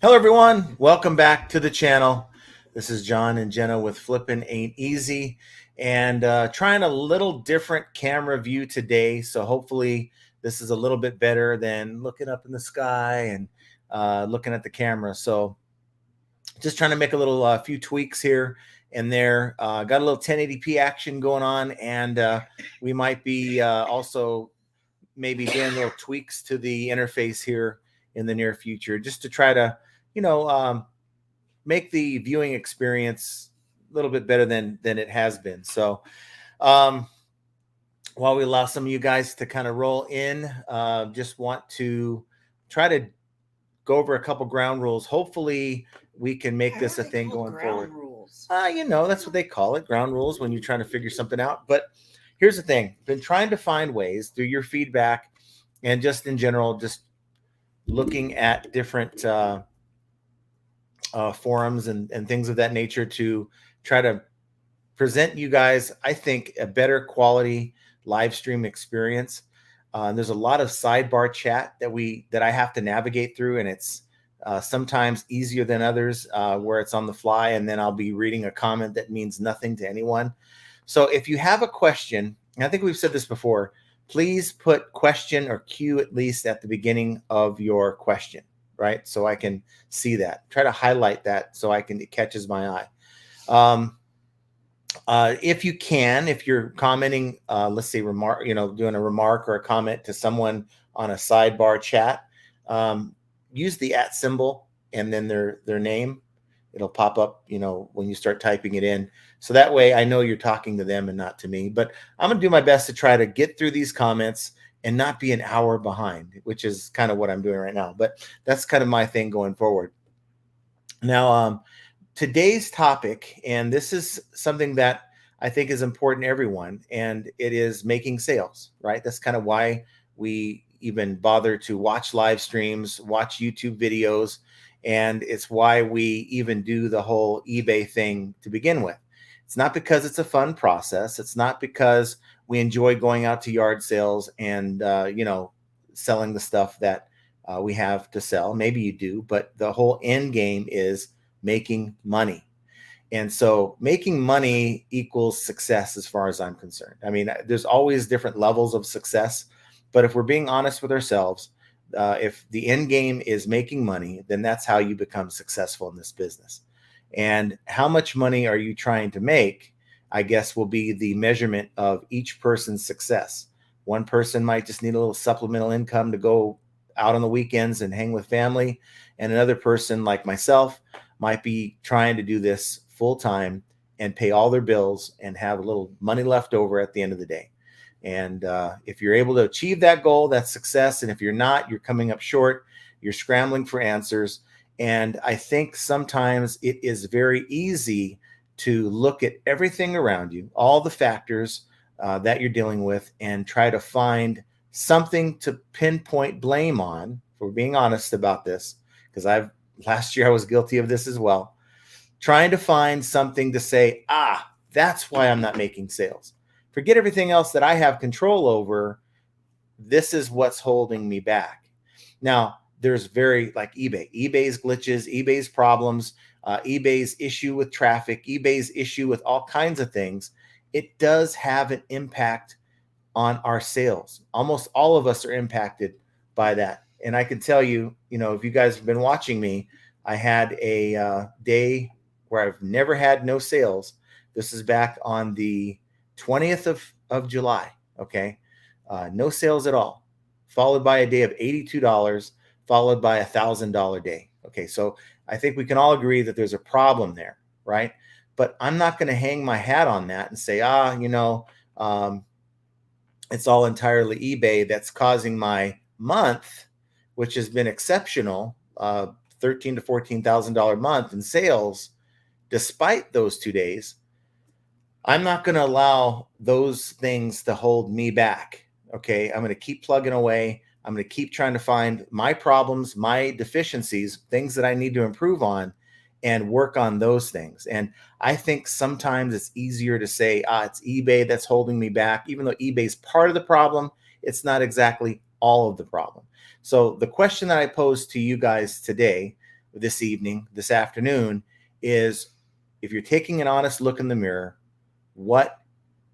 Hello, everyone. Welcome back to the channel. This is John and Jenna with Flippin' Ain't Easy, and trying a little different camera view today. So hopefully this is a little bit better than looking up in the sky and looking at the camera. So just trying to make a little few tweaks here and there. Got a little 1080p action going on, and we might be also maybe doing little tweaks to the interface here in the near future, just to try to, you know, make the viewing experience a little bit better than it has been. So, um, while we allow some of you guys to kind of roll in, just want to try to go over a couple ground rules. Hopefully, we can make this a thing going forward. Rules. That's what they call it, ground rules, when you're trying to figure something out. But here's the thing: been trying to find ways through your feedback and just in general, just looking at different forums and things of that nature to try to present you guys, I think, a better quality live stream experience. There's a lot of sidebar chat that I have to navigate through, and it's sometimes easier than others, where it's on the fly, and then I'll be reading a comment that means nothing to anyone. So if you have a question, and I think we've said this before, please put question or Q at least at the beginning of your question, right? So I can see that. Try to highlight that so it catches my eye. If you can, if you're commenting, let's say doing a remark or a comment to someone on a sidebar chat, use the @ symbol and then their name. It'll pop up, when you start typing it in. So that way I know you're talking to them and not to me. But I'm going to do my best to try to get through these comments and not be an hour behind, which is kind of what I'm doing right now. But that's kind of my thing going forward. Now, today's topic, and this is something that I think is important to everyone, and it is making sales, right? That's kind of why we even bother to watch live streams, watch YouTube videos, and it's why we even do the whole eBay thing to begin with. It's not because it's a fun process. It's not because we enjoy going out to yard sales and selling the stuff that we have to sell. Maybe you do, but the whole end game is making money. And so making money equals success as far as I'm concerned. I mean, there's always different levels of success, but if we're being honest with ourselves, if the end game is making money, then that's how you become successful in this business. And how much money are you trying to make, I guess, will be the measurement of each person's success. One person might just need a little supplemental income to go out on the weekends and hang with family. And another person, like myself, might be trying to do this full time and pay all their bills and have a little money left over at the end of the day. And if you're able to achieve that goal, that's success. And if you're not, you're coming up short. You're scrambling for answers. And I think sometimes it is very easy to look at everything around you, all the factors that you're dealing with, and try to find something to pinpoint blame on, for being honest about this, because last year I was guilty of this as well, trying to find something to say, that's why I'm not making sales. Forget everything else that I have control over. This is what's holding me back. Now, there's like eBay's glitches, eBay's problems, eBay's issue with traffic, eBay's issue with all kinds of things. It does have an impact on our sales. Almost all of us are impacted by that. And I can tell you, if you guys have been watching me, I had a day where I've never had no sales. This is back on the 20th of July. Okay. No sales at all, followed by a day of $82, followed by $1,000 day. Okay. So I think we can all agree that there's a problem there, right? But I'm not going to hang my hat on that and say, it's all entirely eBay that's causing my month, which has been exceptional, $13,000 to $14,000 month in sales, despite those 2 days. I'm not going to allow those things to hold me back. Okay. I'm going to keep plugging away. I'm going to keep trying to find my problems, my deficiencies, things that I need to improve on, and work on those things. And I think sometimes it's easier to say, it's eBay that's holding me back. Even though eBay's part of the problem, it's not exactly all of the problem. So the question that I posed to you guys today this evening, this afternoon, is if you're taking an honest look in the mirror, what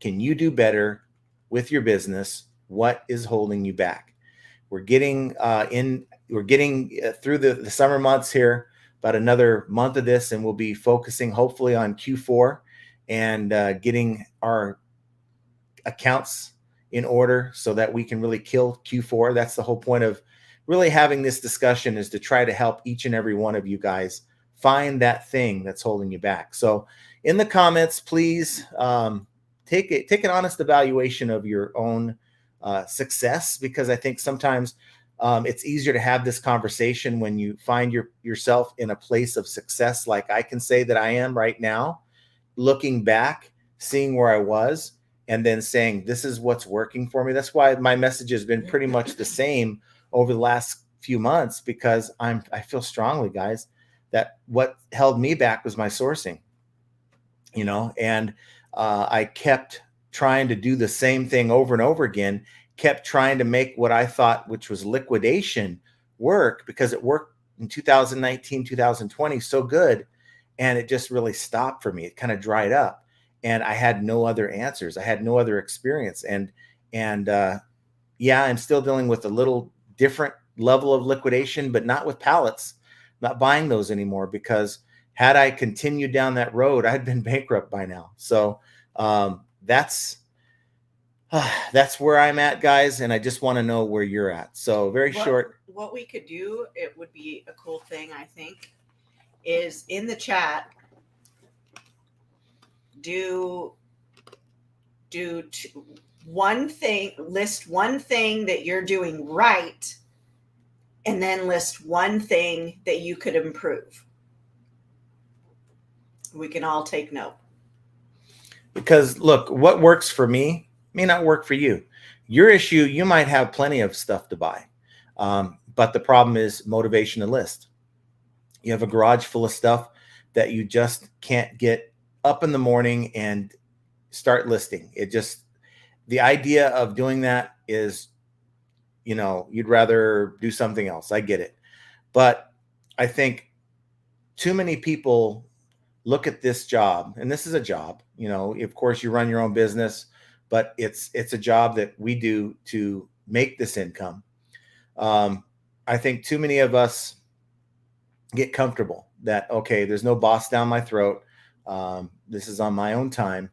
can you do better with your business? What is holding you back? We're getting through the summer months here, about another month of this, and we'll be focusing hopefully on Q4 and getting our accounts in order so that we can really kill Q4. That's the whole point of really having this discussion, is to try to help each and every one of you guys find that thing that's holding you back. So in the comments, please take an honest evaluation of your own success, because I think sometimes it's easier to have this conversation when you find yourself in a place of success, like I can say that I am right now, looking back, seeing where I was, and then saying, this is what's working for me. That's why my message has been pretty much the same over the last few months, because I feel strongly, guys, that what held me back was my sourcing, and I kept trying to do the same thing over and over again, kept trying to make what I thought, which was liquidation, work, because it worked in 2019, 2020 so good, and it just really stopped for me. It kind of dried up. And I had no other answers. I had no other experience. And yeah, I'm still dealing with a little different level of liquidation, but not with pallets, not buying those anymore, because had I continued down that road, I'd been bankrupt by now. So that's where I'm at, guys. And I just want to know where you're at. So very short. What we could do, it would be a cool thing, I think, is in the chat, do one thing, list one thing that you're doing right, and then list one thing that you could improve. We can all take note. Because look, what works for me may not work for you. Your issue, you might have plenty of stuff to buy, but the problem is motivation to list. You have a garage full of stuff that you just can't get up in the morning and start listing. The idea of doing that is, you'd rather do something else. I get it. But I think too many people look at this job, and this is a job, of course you run your own business, but it's a job that we do to make this income. I think too many of us get comfortable that, okay, there's no boss down my throat. This is on my own time,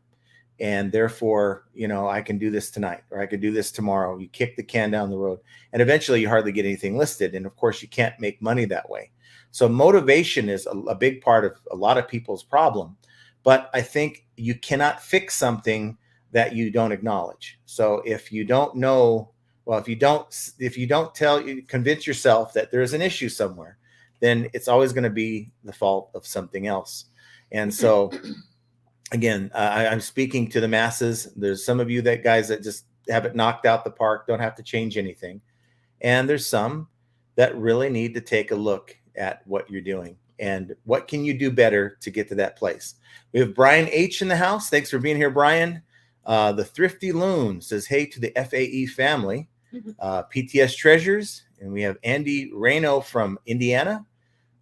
and therefore, I can do this tonight, or I could do this tomorrow. You kick the can down the road, and eventually you hardly get anything listed. And of course, you can't make money that way. So motivation is a big part of a lot of people's problem. But I think you cannot fix something that you don't acknowledge. So if you don't know, well, if you don't convince yourself that there is an issue somewhere, then it's always going to be the fault of something else. And so, again, I'm speaking to the masses. There's some of you guys that just have it knocked out the park, don't have to change anything. And there's some that really need to take a look at what you're doing and what can you do better to get to that place. We have Brian H. in the house. Thanks for being here, Brian. The Thrifty Loon says, hey to the FAE family. PTS Treasures. And we have Andy Reno from Indiana.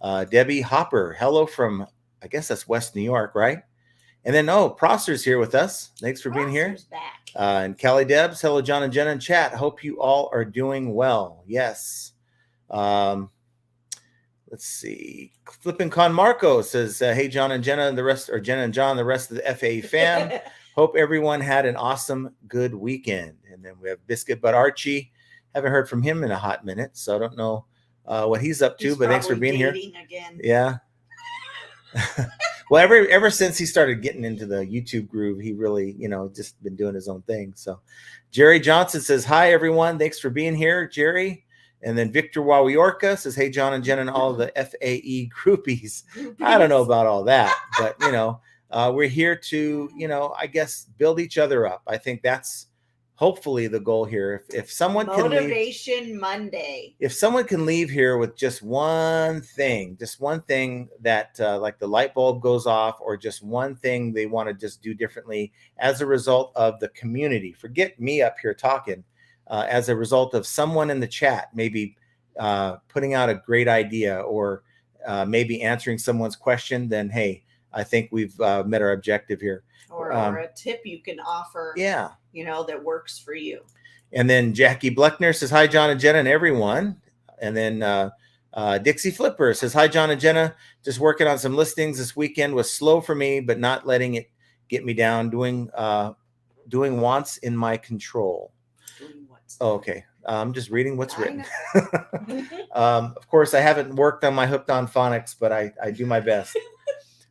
Debbie Hopper, hello from, I guess that's West New York, right? And then, Prosser's here with us. Thanks for being here. Back. And Callie Debs, hello, John and Jenna in chat. Hope you all are doing well. Yes. Let's see. Flippin' Con Marco says, hey, John and Jenna and the rest, or Jenna and John, the rest of the FAE fam. Hope everyone had an awesome, good weekend. And then we have Biscuit Butt Archie. Haven't heard from him in a hot minute, so I don't know what he's up to, but thanks for being here. Again. Yeah. Well, ever since he started getting into the YouTube groove, he really, just been doing his own thing. So Jerry Johnson says, hi, everyone. Thanks for being here, Jerry. And then Victor Wawiorka says, hey, John and Jen and all the FAE groupies. I don't know about all that, but, we're here to, I guess, build each other up. I think that's hopefully the goal here. If someone Motivation Monday. If someone can leave here with just one thing that like the light bulb goes off, or just one thing they want to just do differently as a result of the community, forget me up here talking, as a result of someone in the chat, maybe putting out a great idea, or maybe answering someone's question, then hey, I think we've met our objective here. Or a tip you can offer, Yeah. that works for you. And then Jackie Bleckner says, hi, John and Jenna and everyone. And then Dixie Flipper says, hi, John and Jenna. Just working on some listings this weekend. Was slow for me, but not letting it get me down. Doing wants in my control. Oh, okay. I'm just reading what's written. Of course, I haven't worked on my Hooked on Phonics, but I do my best.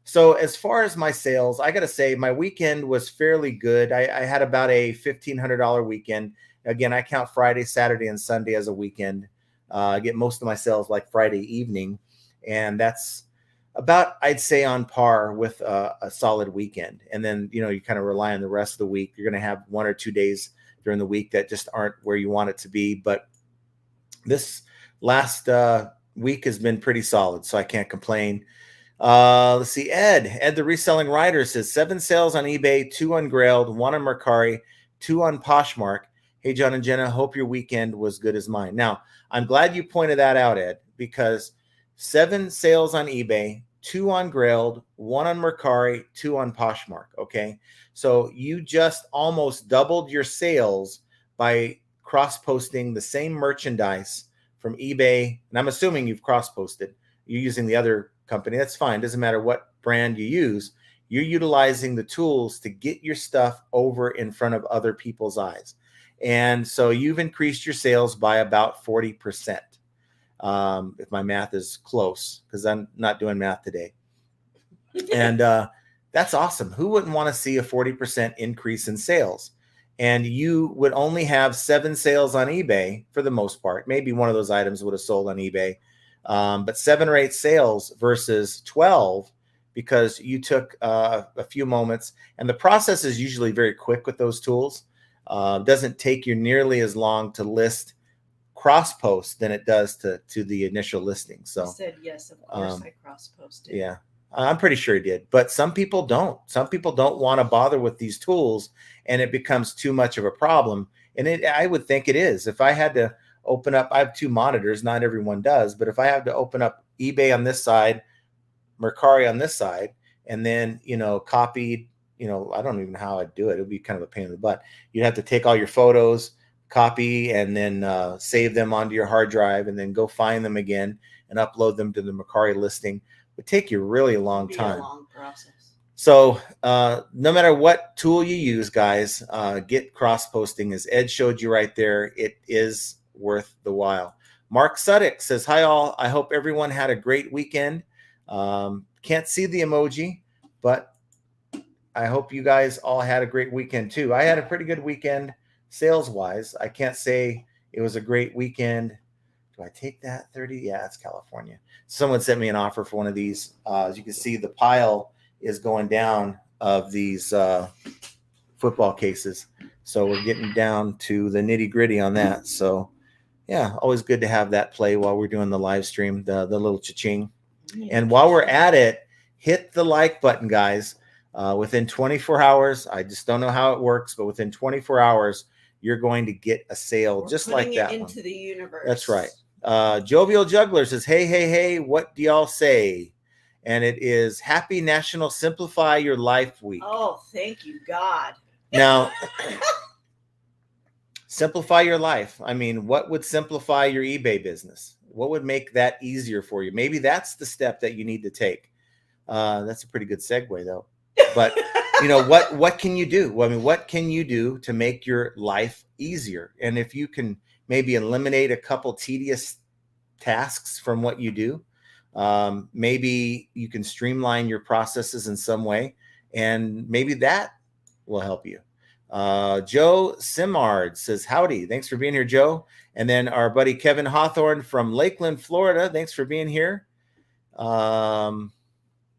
So as far as my sales, I got to say my weekend was fairly good. I had about a $1,500 weekend. Again, I count Friday, Saturday, and Sunday as a weekend. I get most of my sales like Friday evening, and that's about, I'd say, on par with a solid weekend. And then, you kind of rely on the rest of the week. You're going to have 1 or 2 days during the week that just aren't where you want it to be. But this last week has been pretty solid, so I can't complain. Let's see. Ed, the reselling writer, says 7 sales on eBay, 2 on Grailed, 1 on Mercari, 2 on Poshmark. Hey, John and Jenna, hope your weekend was good as mine. Now, I'm glad you pointed that out, Ed, because 7 sales on eBay, 2 on Grailed, 1 on Mercari, 2 on Poshmark. Okay. So you just almost doubled your sales by cross-posting the same merchandise from eBay. And I'm assuming you've cross-posted. You're using the other company. That's fine. Doesn't matter what brand you use. You're utilizing the tools to get your stuff over in front of other people's eyes. And so you've increased your sales by about 40%. If my math is close, because I'm not doing math today. And that's awesome. Who wouldn't want to see a 40% increase in sales? And you would only have 7 sales on eBay for the most part. Maybe one of those items would have sold on eBay. But 7 or 8 sales versus 12, because you took a few moments. And the process is usually very quick with those tools. Doesn't take you nearly as long to list cross post than it does to the initial listing. So I said yes, of course I cross posted. Yeah, I'm pretty sure he did. But some people don't. Some people don't want to bother with these tools, and it becomes too much of a problem. And I would think it is. If I had to open up, I have 2 monitors, not everyone does, but if I have to open up eBay on this side, Mercari on this side, and then, copied, I don't even know how I'd do it. It would be kind of a pain in the butt. You'd have to take all your photos, copy, and then save them onto your hard drive, and then go find them again and upload them to the Mercari listing. It would take you really a long time. A long process. So no matter what tool you use, guys, get cross-posting. As Ed showed you right there, it is worth the while. Mark Suddick says, hi all. I hope everyone had a great weekend. Can't see the emoji, but I hope you guys all had a great weekend too. I had a pretty good weekend sales-wise. I can't say it was a great weekend. Do I take that 30? Yeah, it's California. Someone sent me an offer for one of these. As you can see, the pile is going down of these football cases. So we're getting down to the nitty-gritty on that. So yeah, always good to have that play while we're doing the live stream, the little cha-ching. And while we're at it, hit the like button, guys. Within 24 hours, I just don't know how it works, but within 24 hours, you're going to get a sale just like that one. Into the universe. That's right. Jovial Juggler says, hey, what do y'all say? And it is Happy National Simplify Your Life Week. Oh, thank you, God. Now, simplify your life. I mean, what would simplify your eBay business? What would make that easier for you? Maybe that's the step that you need to take. That's a pretty good segue, though. But what can you do? Well, I mean, what can you do to make your life easier? And if you can maybe eliminate a couple tedious tasks from what you do, maybe you can streamline your processes in some way, and maybe that will help you. Joe Simard says, howdy. Thanks for being here, Joe. And then our buddy Kevin Hawthorne from Lakeland, Florida. Thanks for being here.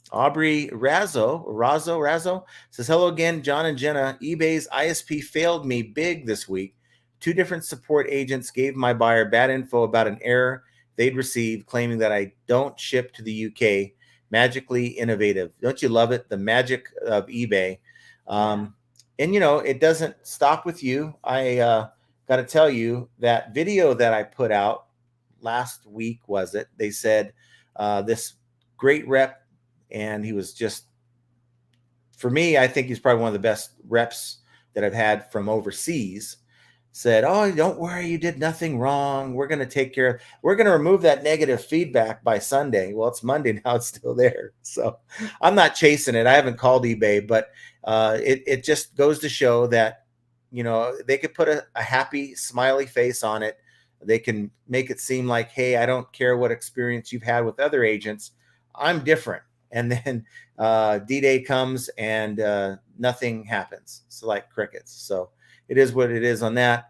Aubrey Razzo says, hello again, John and Jenna. eBay's ISP failed me big this week. 2 different support agents gave my buyer bad info about an error they'd received, claiming that I don't ship to the UK. Magically innovative. Don't you love it? The magic of eBay. And, it doesn't stop with you. I got to tell you, that video that I put out last week, they said this great rep, and he was just, for me, I think he's probably one of the best reps that I've had from overseas. Said, "Oh, don't worry, you did nothing wrong. We're going to take care of, we're going to remove that negative feedback by Sunday." Well, it's Monday now, it's still there. So I'm not chasing it. I haven't called eBay, but it just goes to show that, they could put a happy, smiley face on it. They can make it seem like, hey, I don't care what experience you've had with other agents. I'm different. And then D-Day comes and nothing happens. It's like crickets. So it is what it is on that.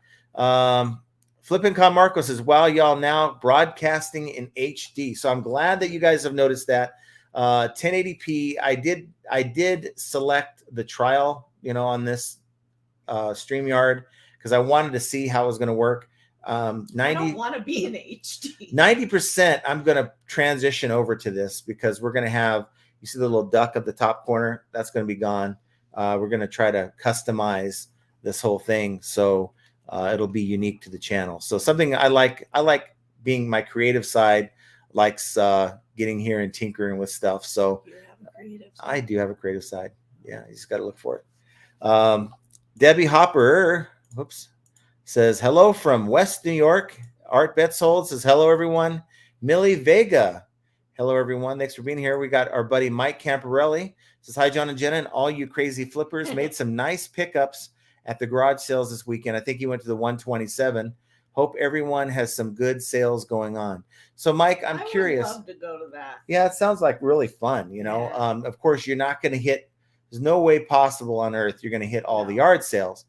Flippin' Con Marco says, wow, y'all now broadcasting in HD. So I'm glad that you guys have noticed that. 1080p. I did select the trial, on this StreamYard, because I wanted to see how it was going to work. 90, I don't want to be in HD. 90%, I'm going to transition over to this, because we're going to have, you see the little duck at the top corner? That's going to be gone. We're going to try to customize this whole thing, so it'll be unique to the channel. So something I like being my creative side, likes getting here and tinkering with stuff. So You have a creative side. I do have a creative side. Yeah, you just got to look for it. Debbie Hopper, says hello from West New York. Art Betzold says hello, everyone. Millie Vega, hello, everyone. Thanks for being here. We got our buddy Mike Camparelli. Says hi, John and Jenna, and all you crazy flippers. Made some nice pickups at the garage sales this weekend. I think he went to the 127. Hope everyone has some good sales going on. So, Mike, I'm curious. I would love to go to that. Yeah, it sounds like really fun. Yeah. Of course, you're not going to hit. There's no way possible on earth you're going to hit all the yard sales,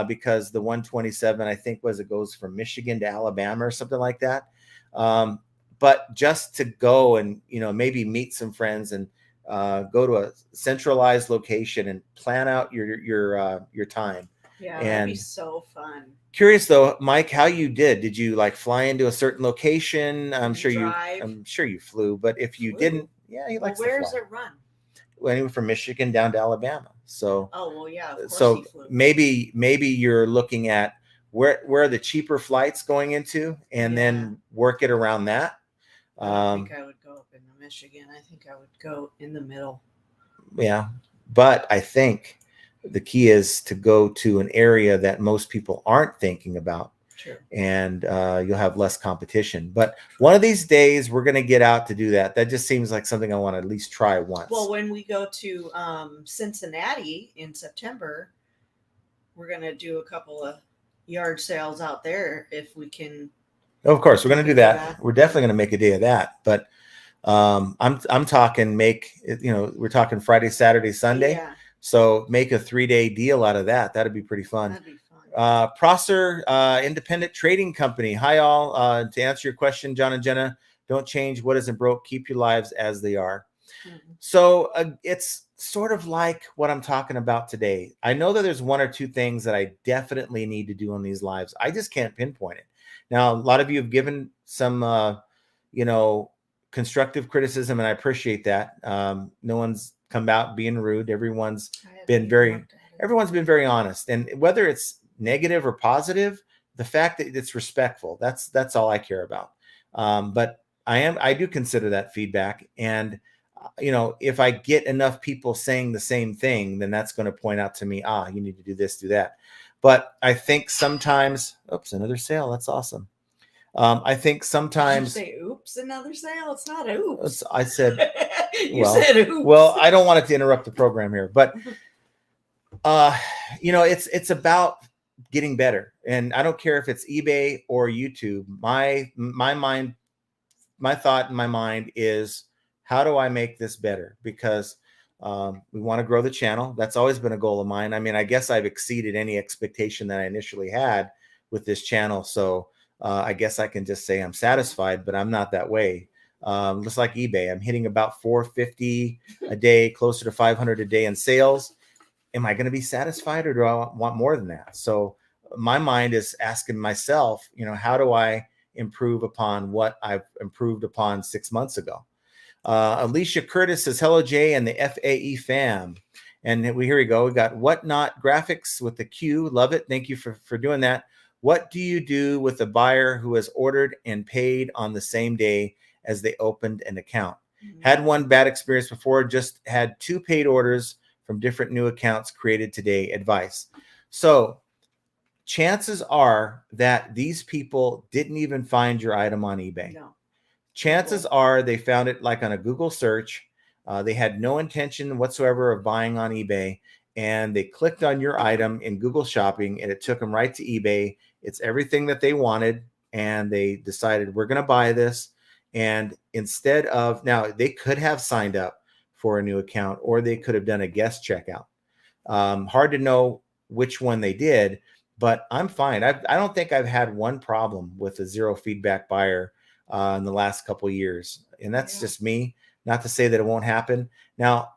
because the 127, I think, it goes from Michigan to Alabama or something like that. But just to go and maybe meet some friends and go to a centralized location and plan out your time. Yeah, that'd be so fun. Curious though, Mike, how you did? Did you like fly into a certain location? I'm sure you flew, but if you didn't, yeah, he likes to fly. Where's it run? Went from Michigan down to Alabama. So yeah, of course so he flew. maybe you're looking at where are the cheaper flights going into, and then work it around that. I don't think I would go up into Michigan. I think I would go in the middle. Yeah, but I think the key is to go to an area that most people aren't thinking about. True. And you'll have less competition. But one of these days, we're going to get out to do that. That just seems like something I want to at least try once. Well, when we go to Cincinnati in September, we're going to do a couple of yard sales out there if we can. Oh, of course, we're going to do that. We're definitely going to make a day of that. But I'm talking we're talking Friday, Saturday, Sunday. Yeah. So make a 3-day deal out of that. That'd be pretty fun. That'd be fun. Prosser Independent Trading Company. Hi, all. To answer your question, John and Jenna, don't change what isn't broke. Keep your lives as they are. Mm-hmm. So it's sort of like what I'm talking about today. I know that there's one or two things that I definitely need to do on these lives. I just can't pinpoint it. Now, a lot of you have given some, constructive criticism, and I appreciate that. No one's come out being rude. Everyone's been very honest, and whether it's negative or positive, the fact that it's respectful, that's all I care about. But I do consider that feedback, and if I get enough people saying the same thing, then that's going to point out to me, you need to do this, do that. But I think sometimes, another sale. That's awesome. I think sometimes. Did you say oops, another sale? It's not oops. I said. You said oops. Well, I don't want it to interrupt the program here, but it's about getting better, and I don't care if it's eBay or YouTube. My thought in my mind is, how do I make this better? Because we want to grow the channel. That's always been a goal of mine. I mean, I guess I've exceeded any expectation that I initially had with this channel. So I guess I can just say I'm satisfied, but I'm not that way. Just like eBay, I'm hitting about 450 a day, closer to 500 a day in sales. Am I going to be satisfied, or do I want more than that? So my mind is asking myself, how do I improve upon what I've improved upon 6 months ago? Alicia Curtis says, hello, Jay and the FAE fam. And here we go. We got Whatnot Graphics with the Q. Love it. Thank you for doing that. What do you do with a buyer who has ordered and paid on the same day as they opened an account? Had one bad experience before, just had 2 paid orders from different new accounts created today. Advice. So chances are that these people didn't even find your item on eBay. No. Chances are they found it like on a Google search. They had no intention whatsoever of buying on eBay, and they clicked on your item in Google Shopping, and it took them right to eBay. It's everything that they wanted, and they decided, we're going to buy this. And instead of, now they could have signed up for a new account, or they could have done a guest checkout. Hard to know which one they did, but I'm fine. I don't think I've had one problem with a zero feedback buyer in the last couple of years. And that's just me. Not to say that it won't happen. Now,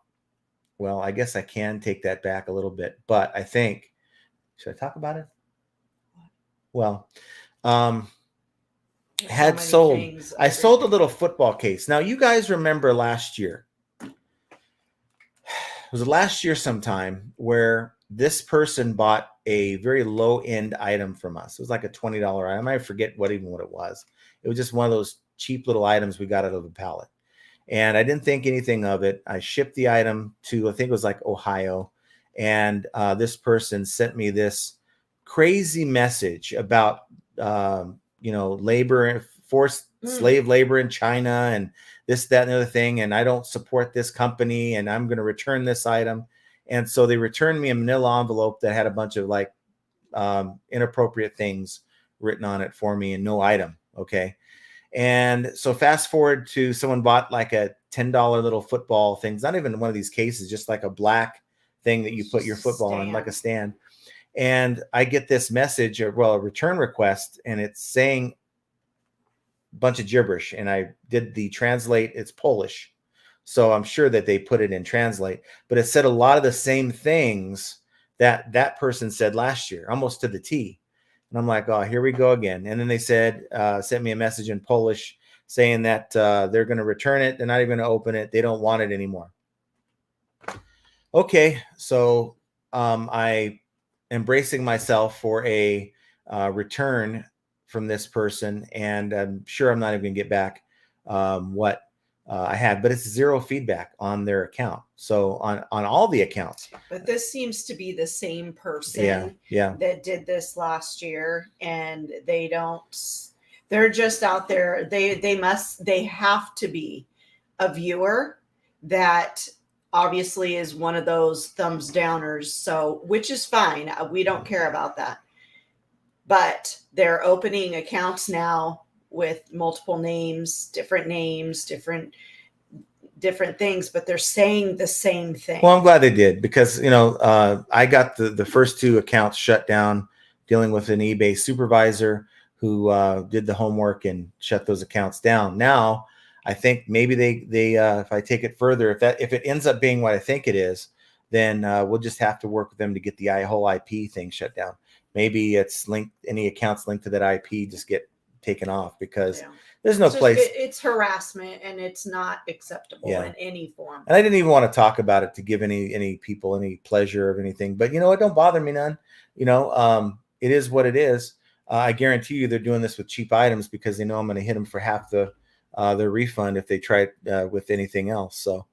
well, I guess I can take that back a little bit, but I think, should I talk about it? Well, I sold a little football case. Now, you guys remember last year, it was last year sometime, where this person bought a very low end item from us. It was like a $20 item. I forget what it was. It was just one of those cheap little items we got out of a pallet. And I didn't think anything of it. I shipped the item to, I think it was like Ohio. And this person sent me this crazy message about, labor, forced slave labor in China, and this, that, and the other thing. And I don't support this company, and I'm going to return this item. And so they returned me a manila envelope that had a bunch of like inappropriate things written on it for me and no item. Okay. And so fast forward to someone bought like a $10 little football thing. It's not even one of these cases, just like a black thing that you put your football on, like a stand. And I get this message, a return request, and it's saying a bunch of gibberish. And I did the translate. It's Polish. So I'm sure that they put it in translate, but it said a lot of the same things that that person said last year, almost to the T. And I'm like, oh, here we go again. And then they said, sent me a message in Polish saying that they're going to return it. They're not even going to open it. They don't want it anymore. Okay. So I am bracing myself for a return from this person. And I'm sure I'm not even going to get back what I had, but it's zero feedback on their account. So on all the accounts. But this seems to be the same person that did this last year, and they're just out there. They have to be a viewer that obviously is one of those thumbs downers. So, which is fine. We don't care about that. But they're opening accounts now with multiple names, different things, but they're saying the same thing. Well, I'm glad they did, because, I got the first 2 accounts shut down dealing with an eBay supervisor who did the homework and shut those accounts down. Now, I think maybe they if I take it further, if it ends up being what I think it is, then we'll just have to work with them to get the whole IP thing shut down. Maybe it's linked, any accounts linked to that IP just get taken off, because there's no place. It's harassment, and it's not acceptable in any form. And I didn't even want to talk about it to give any people any pleasure of anything, but it don't bother me none. It is what it is. I guarantee you they're doing this with cheap items because they know I'm going to hit them for half their refund if they try it with anything else. So,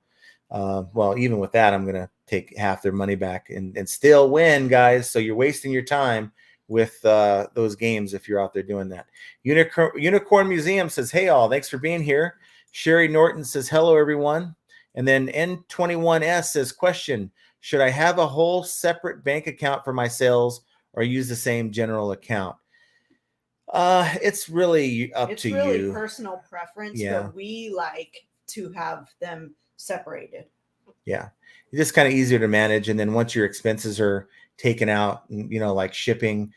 even with that, I'm going to take half their money back and still win, guys. So you're wasting your time with those games if you're out there doing that. Unicorn Museum says, hey all, thanks for being here. Sherry Norton says, hello everyone. And then N21S says, question, should I have a whole separate bank account for my sales or use the same general account? It's really up to you. It's really personal preference, but we like to have them separated. Yeah. It's just kind of easier to manage. And then once your expenses are taken out, like shipping,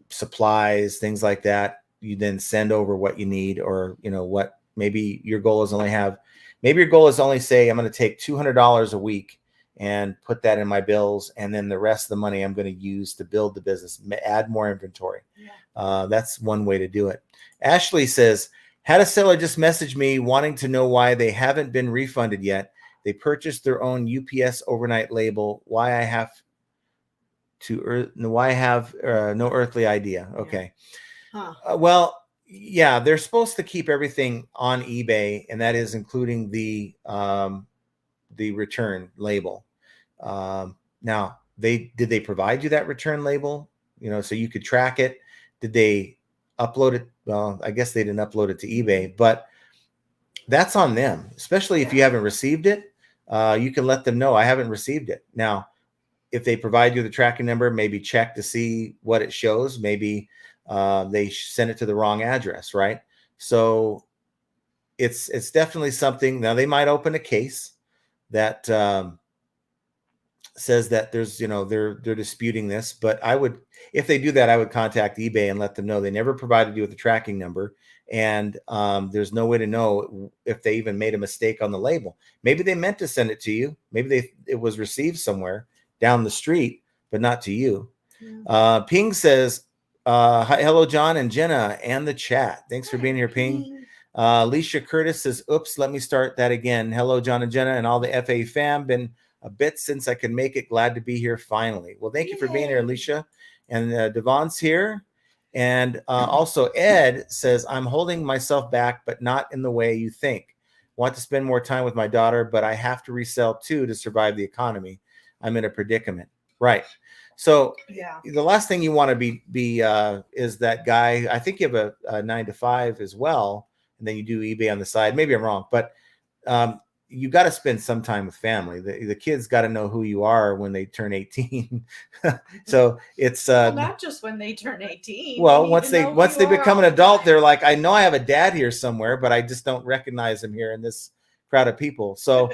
supplies, things like that, you then send over what you need, or what maybe your goal is only say, I'm going to take $200 a week and put that in my bills, and then the rest of the money I'm going to use to build the business, add more inventory. That's one way to do it. Ashley says, had a seller just message me wanting to know why they haven't been refunded yet. They purchased their own UPS overnight label. Why I have no earthly idea. Okay. Huh. Well, Yeah, they're supposed to keep everything on eBay, and that is including the return label. Now, did they provide you that return label? So you could track it. Did they upload it? Well, I guess they didn't upload it to eBay, but that's on them. Especially if you haven't received it, you can let them know I haven't received it. Now, if they provide you the tracking number, maybe check to see what it shows. Maybe they sent it to the wrong address, right? So it's definitely something. Now they might open a case that says that there's they're disputing this, but if they do that, I would contact eBay and let them know they never provided you with the tracking number, and there's no way to know if they even made a mistake on the label. Maybe they meant to send it to you. Maybe it was received somewhere down the street, but not to you. Yeah. Ping says, hi, hello, John and Jenna and the chat. Thanks for being here, Ping. Alicia Curtis says, oops, let me start that again. Hello, John and Jenna and all the FA fam. Been a bit since I could make it. Glad to be here finally. Well, thank you for being here, Alicia. And Devon's here. And also Ed says, I'm holding myself back, but not in the way you think. Want to spend more time with my daughter, but I have to resell too to survive the economy. I'm in a predicament. Right. So yeah, the last thing you want to be is that guy. I think you have a 9 to 5 as well, and then you do eBay on the side. Maybe I'm wrong, but you got to spend some time with family. The kids got to know who you are when they turn 18. So it's not just when they turn 18. Well, once they become an adult, they're like, I know I have a dad here somewhere, but I just don't recognize him here in this crowd of people. So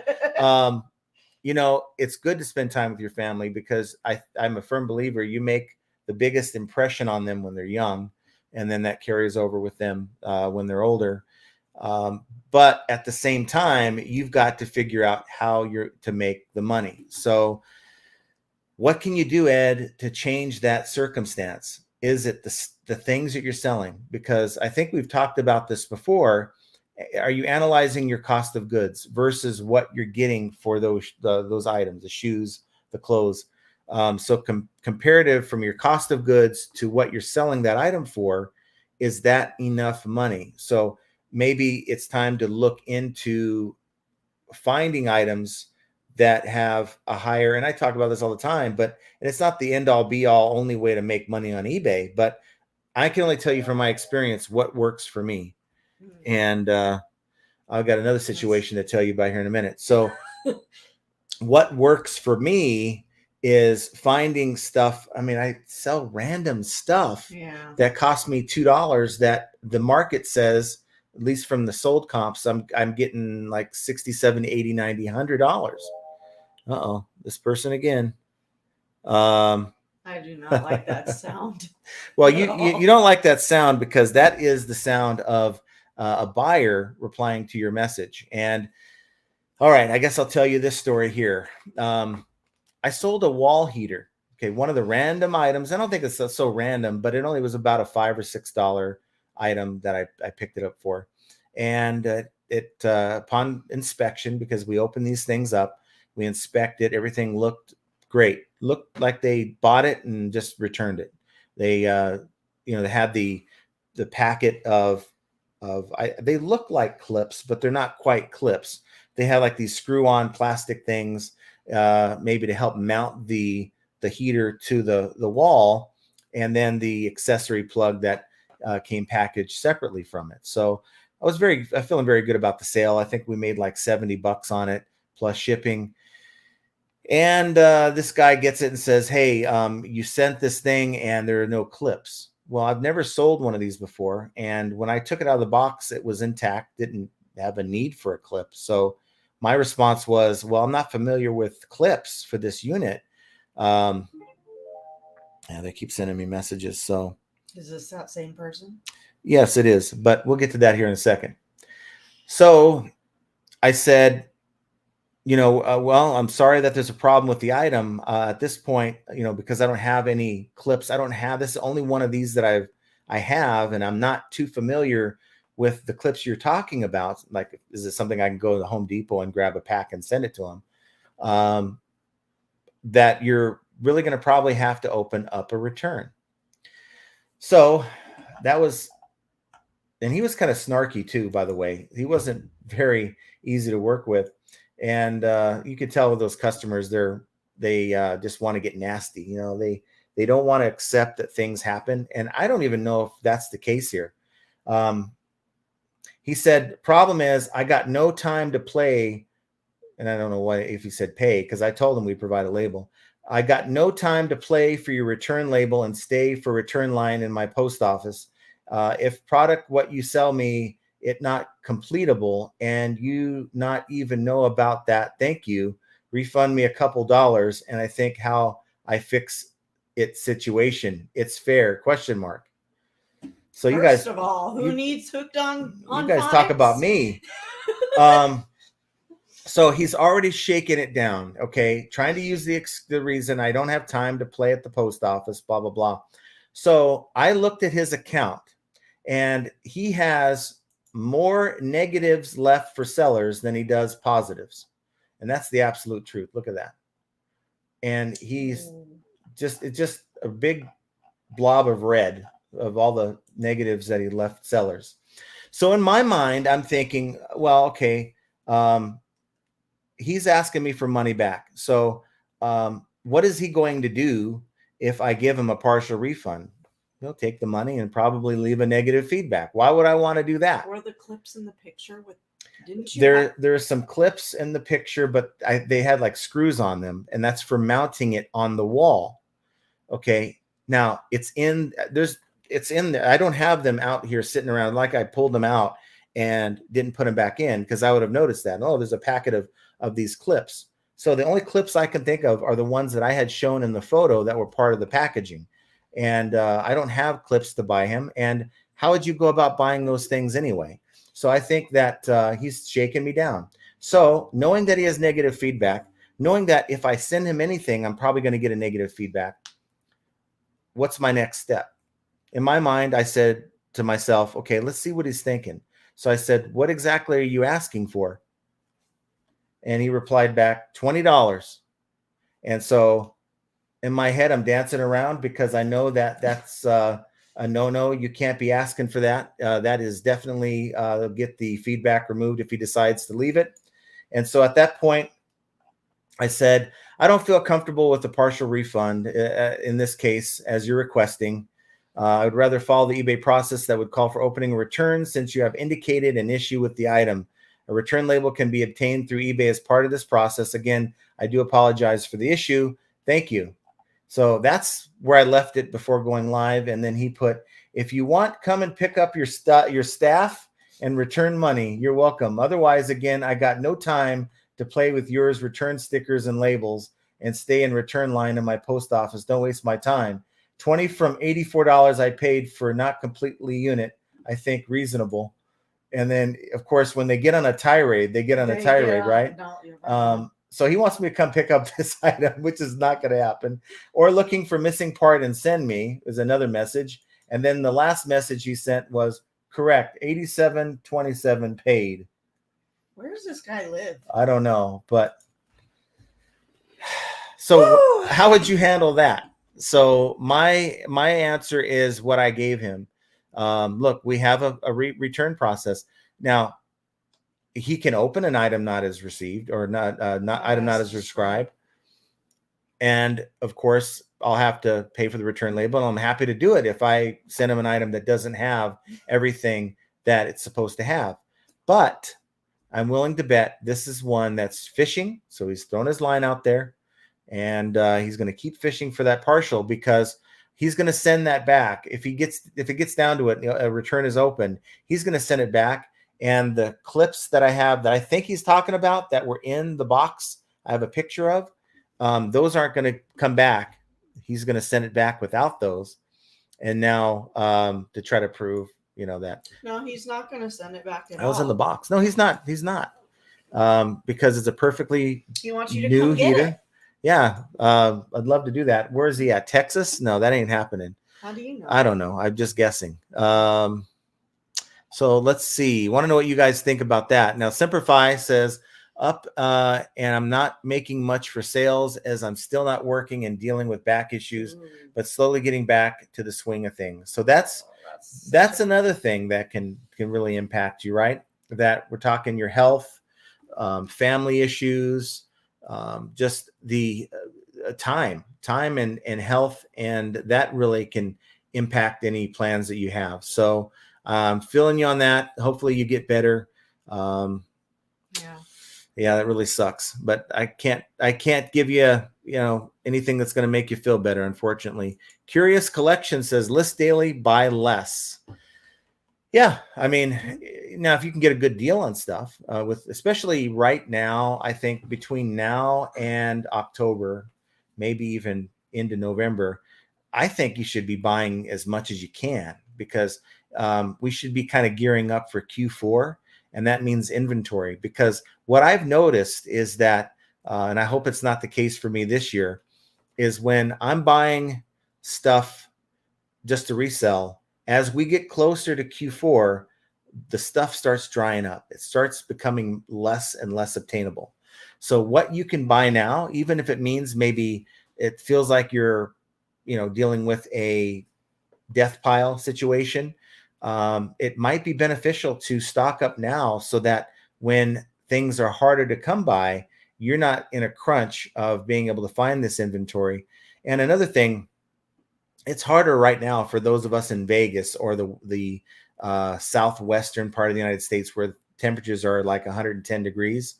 it's good to spend time with your family, because I'm a firm believer you make the biggest impression on them when they're young, and then that carries over with them when they're older. But at the same time, you've got to figure out how you're to make the money. So what can you do, Ed, to change that circumstance? Is it the things that you're selling? Because I think we've talked about this before. Are you analyzing your cost of goods versus what you're getting for those items, the shoes, the clothes? So comparative from your cost of goods to what you're selling that item for, is that enough money? So maybe it's time to look into finding items that have a higher, and I talk about this all the time, and it's not the end all be all only way to make money on eBay, but I can only tell you from my experience what works for me. And I've got another situation to tell you about here in a minute. So what works for me is finding stuff. I mean, I sell random stuff that cost me $2 that the market says, at least from the sold comps, I'm getting like $60, $70, $80, $90, $100. Uh-oh, this person again. I do not like that sound. Well, you don't like that sound because that is the sound of a buyer replying to your message. And all right, I guess I'll tell you this story here. I sold a wall heater. Okay, one of the random items. I don't think it's so random, but it only was about a $5 or $6 item that I picked it up for. And upon inspection, because we open these things up, we inspect it, everything looked great. Looked like they bought it and just returned it. They they had the packet of they look like clips, but they're not quite clips. They have like these screw-on plastic things, maybe to help mount the heater to the wall, and then the accessory plug that came packaged separately from it. So I was feeling very good about the sale. I think we made like $70 on it plus shipping. And this guy gets it and says, hey, you sent this thing and there are no clips. Well, I've never sold one of these before. And when I took it out of the box, it was intact, didn't have a need for a clip. So my response was, well, I'm not familiar with clips for this unit. Yeah, they keep sending me messages. So is this that same person? Yes, it is. But we'll get to that here in a second. So I said, well, I'm sorry that there's a problem with the item at this point, because I don't have any clips. I don't have this. Only one of these that I have, and I'm not too familiar with the clips you're talking about. Like, is it something I can go to the Home Depot and grab a pack and send it to them? That you're really going to probably have to open up a return. So that was and he was kind of snarky too, by the way. He wasn't very easy to work with. And you could tell with those customers, they just want to get nasty. You know, they don't want to accept that things happen. And I don't even know if that's the case here. He said, problem is I got no time to play. And I don't know why, if he said pay, because I told him we provide a label. I got no time to play for your return label and stay for return line in my post office. If product what you sell me, it not completable and you not even know about that, thank you. Refund me a couple dollars and I think how I fix it situation. It's fair, question mark. So you guys, first of all, who needs hooked on you guys phonics? talk about me. So he's already shaking it down. Okay. Trying to use the reason I don't have time to play at the post office, blah, blah, blah. So I looked at his account and he has more negatives left for sellers than he does positives. And that's the absolute truth. Look at that. And he's just a big blob of red of all the negatives that he left sellers. So in my mind, I'm thinking, well, okay, he's asking me for money back. So what is he going to do if I give him a partial refund? He'll take the money and probably leave a negative feedback. Why would I want to do that? Were the clips in the picture with? Didn't you? There are some clips in the picture, but they had like screws on them, and that's for mounting it on the wall. Okay, now it's in there. I don't have them out here sitting around like I pulled them out and didn't put them back in because I would have noticed that. Oh, there's a packet of these clips. So the only clips I can think of are the ones that I had shown in the photo that were part of the packaging. And I don't have clips to buy him. And how would you go about buying those things anyway? So I think that he's shaking me down. So knowing that he has negative feedback, knowing that if I send him anything, I'm probably going to get a negative feedback. What's my next step? In my mind, I said to myself, okay, let's see what he's thinking. So I said, what exactly are you asking for? And he replied back, $20. And so in my head, I'm dancing around because I know that that's a no-no. You can't be asking for that. That is definitely get the feedback removed if he decides to leave it. And so at that point, I said, I don't feel comfortable with a partial refund in this case, as you're requesting. I would rather follow the eBay process that would call for opening a return since you have indicated an issue with the item. A return label can be obtained through eBay as part of this process. Again, I do apologize for the issue. Thank you. So that's where I left it before going live. And then he put, if you want, come and pick up your staff and return money. You're welcome. Otherwise, again, I got no time to play with yours, return stickers and labels, and stay in return line in my post office. Don't waste my time. 20 from $84 I paid for not completely unit, I think reasonable. And then, of course, when they get on a tirade, right? No, you're right. So he wants me to come pick up this item, which is not going to happen. Or looking for missing part and send me is another message. And then the last message he sent was correct, $87.27 paid. Where does this guy live? I don't know, but so how would you handle that? So my answer is what I gave him. Look, we have a return process. Now, he can open an item not as received or not item not as described. And of course, I'll have to pay for the return label. And I'm happy to do it if I send him an item that doesn't have everything that it's supposed to have. But I'm willing to bet this is one that's fishing. So he's thrown his line out there and he's going to keep fishing for that partial because he's going to send that back. If it gets down to it, a return is open, he's going to send it back. And the clips that I have that I think he's talking about that were in the box, I have a picture of, those aren't going to come back. He's going to send it back without those. And now to try to prove, that. No, he's not going to send it back at all. I was in the box. No, he's not. He's not. Because it's a perfectly he wants you to new come get heater. It. Yeah. I'd love to do that. Where is he at? Texas? No, that ain't happening. How do you know? I don't know. I'm just guessing. So let's see. Want to know what you guys think about that. Now, Simplify says up and I'm not making much for sales as I'm still not working and dealing with back issues, but slowly getting back to the swing of things. So that's that's another thing that can really impact you, right? That we're talking your health, family issues, just the time and health, and that really can impact any plans that you have. So feeling you on that. Hopefully you get better. Yeah, that really sucks, but I can't give you anything that's going to make you feel better, unfortunately. Curious Collection says list daily, buy less. Yeah, I mean, now if you can get a good deal on stuff, with especially right now, I think between now and October, maybe even into November, I think you should be buying as much as you can, because we should be kind of gearing up for Q4, and that means inventory. Because what I've noticed is that, and I hope it's not the case for me this year, is when I'm buying stuff just to resell, as we get closer to Q4, the stuff starts drying up. It starts becoming less and less obtainable. So what you can buy now, even if it means maybe it feels like you're, dealing with a death pile situation, it might be beneficial to stock up now so that when things are harder to come by, you're not in a crunch of being able to find this inventory. And another thing, it's harder right now for those of us in Vegas or the southwestern part of the United States, where temperatures are like 110 degrees.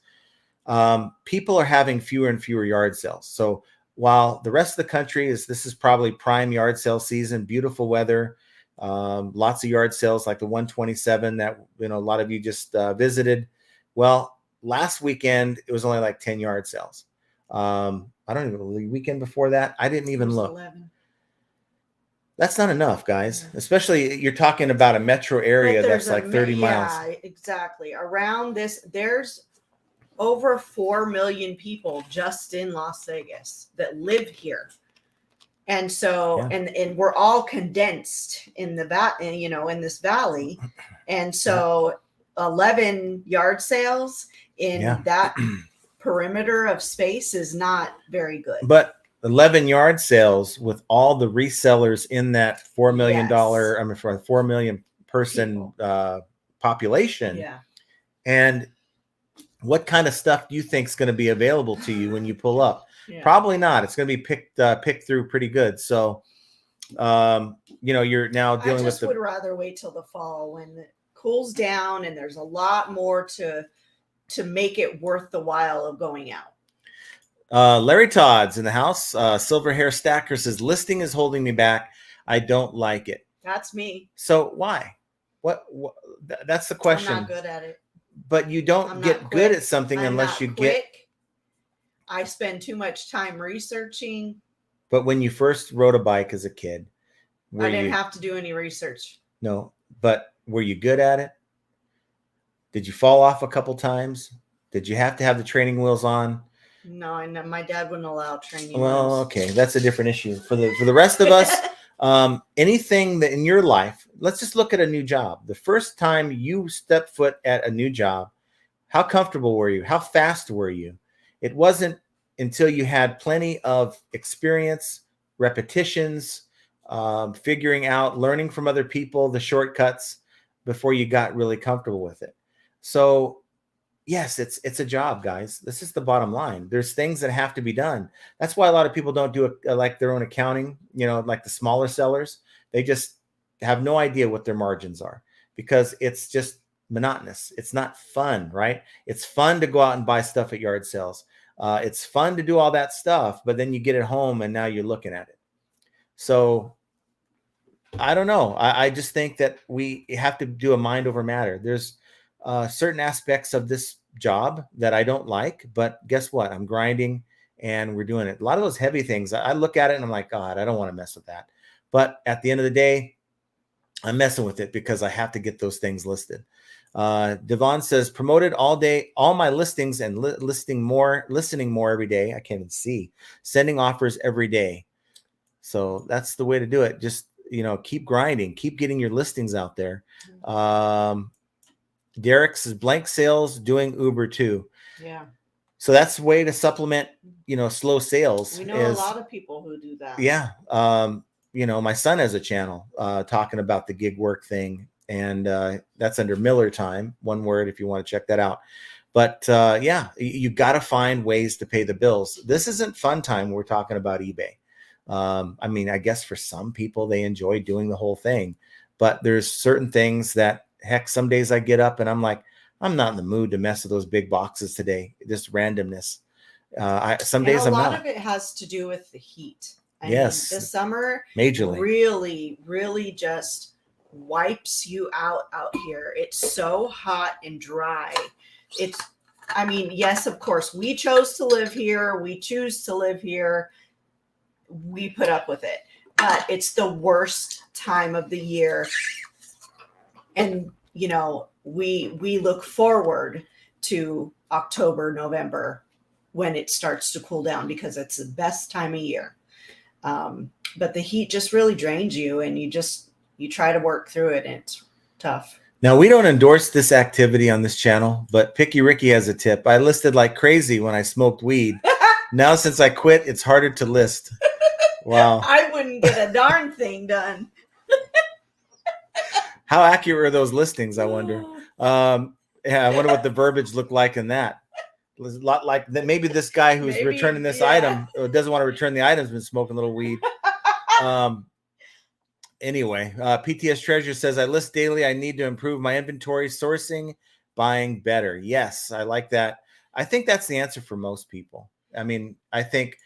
People are having fewer and fewer yard sales. So while the rest of the country this is probably prime yard sale season, beautiful weather, lots of yard sales like the 127 that a lot of you just visited. Well, last weekend it was only like 10 yard sales. I don't even know, the weekend before that, I didn't even look. 11. That's not enough, guys. Especially you're talking about a metro area that's like 30 miles. Yeah, exactly. Around this, there's over 4 million people just in Las Vegas that live here. And so, and we're all condensed in the in this valley. And so 11 yard sales in that perimeter of space is not very good. But 11 yard sales with all the resellers in that $4 million, for a 4 million person population. Yeah. And what kind of stuff do you think is going to be available to you when you pull up? Probably not. It's going to be picked through pretty good. So, you're now dealing with. I would rather wait till the fall when it cools down and there's a lot more to make it worth the while of going out. Larry Todd's in the house. Silver Hair Stacker says listing is holding me back. I don't like it. That's me. So why? What that's the question. I'm not good at it. But you don't get good at something unless you get. I spend too much time researching. But when you first rode a bike as a kid, I didn't have to do any research. No, but were you good at it? Did you fall off a couple times? Did you have to have the training wheels on? No, I know my dad wouldn't allow training wheels. Okay, that's a different issue. For the rest of us, anything that in your life, let's just look at a new job. The first time you stepped foot at a new job, how comfortable were you? How fast were you? It wasn't until you had plenty of experience, repetitions, figuring out, learning from other people, the shortcuts, before you got really comfortable with it. So yes, it's a job, guys. This is the bottom line. There's things that have to be done. That's why a lot of people don't do it like their own accounting, like the smaller sellers. They just have no idea what their margins are because it's just monotonous. It's not fun, right? It's fun to go out and buy stuff at yard sales. It's fun to do all that stuff, but then you get it home and now you're looking at it. So I don't know. I just think that we have to do a mind over matter. There's certain aspects of this job that I don't like, but guess what? I'm grinding and we're doing it. A lot of those heavy things, I look at it and I'm like, God, I don't want to mess with that. But at the end of the day, I'm messing with it because I have to get those things listed. Devon says, promoted all day, all my listings and listening more every day. I can't even see. Sending offers every day. So that's the way to do it. Just, keep grinding, keep getting your listings out there. Derek says blank sales, doing Uber too. Yeah. So that's a way to supplement, slow sales. We know a lot of people who do that. Yeah. my son has a channel talking about the gig work thing, and that's under Miller Time, one word, if you want to check that out. But yeah, you got to find ways to pay the bills. This isn't fun time. We're talking about eBay. I mean, I guess for some people, they enjoy doing the whole thing, but there's certain things that, heck, some days I get up and I'm like, I'm not in the mood to mess with those big boxes today. Just randomness. Some days I'm not. A lot of it has to do with the heat. I mean, Yes. the summer Majorly. really just wipes you out here. It's so hot and dry. I mean, yes, of course, we chose to live here. We choose to live here. We put up with it, but it's the worst time of the year. And, we look forward to October, November, when it starts to cool down, because it's the best time of year. But the heat just really drains you, and you try to work through it, and it's tough. Now, we don't endorse this activity on this channel, but Picky Ricky has a tip. I listed like crazy when I smoked weed. Now, since I quit, it's harder to list. Wow. I wouldn't get a darn thing done. How accurate are those listings, I wonder? Yeah, I wonder what the verbiage looked like in that. It was a lot like that. Maybe this guy who's returning this item doesn't want to return the item, has been smoking a little weed. Anyway, PTS Treasure says, I list daily. I need to improve my inventory, sourcing, buying better. Yes, I like that. I think that's the answer for most people. I mean, I think,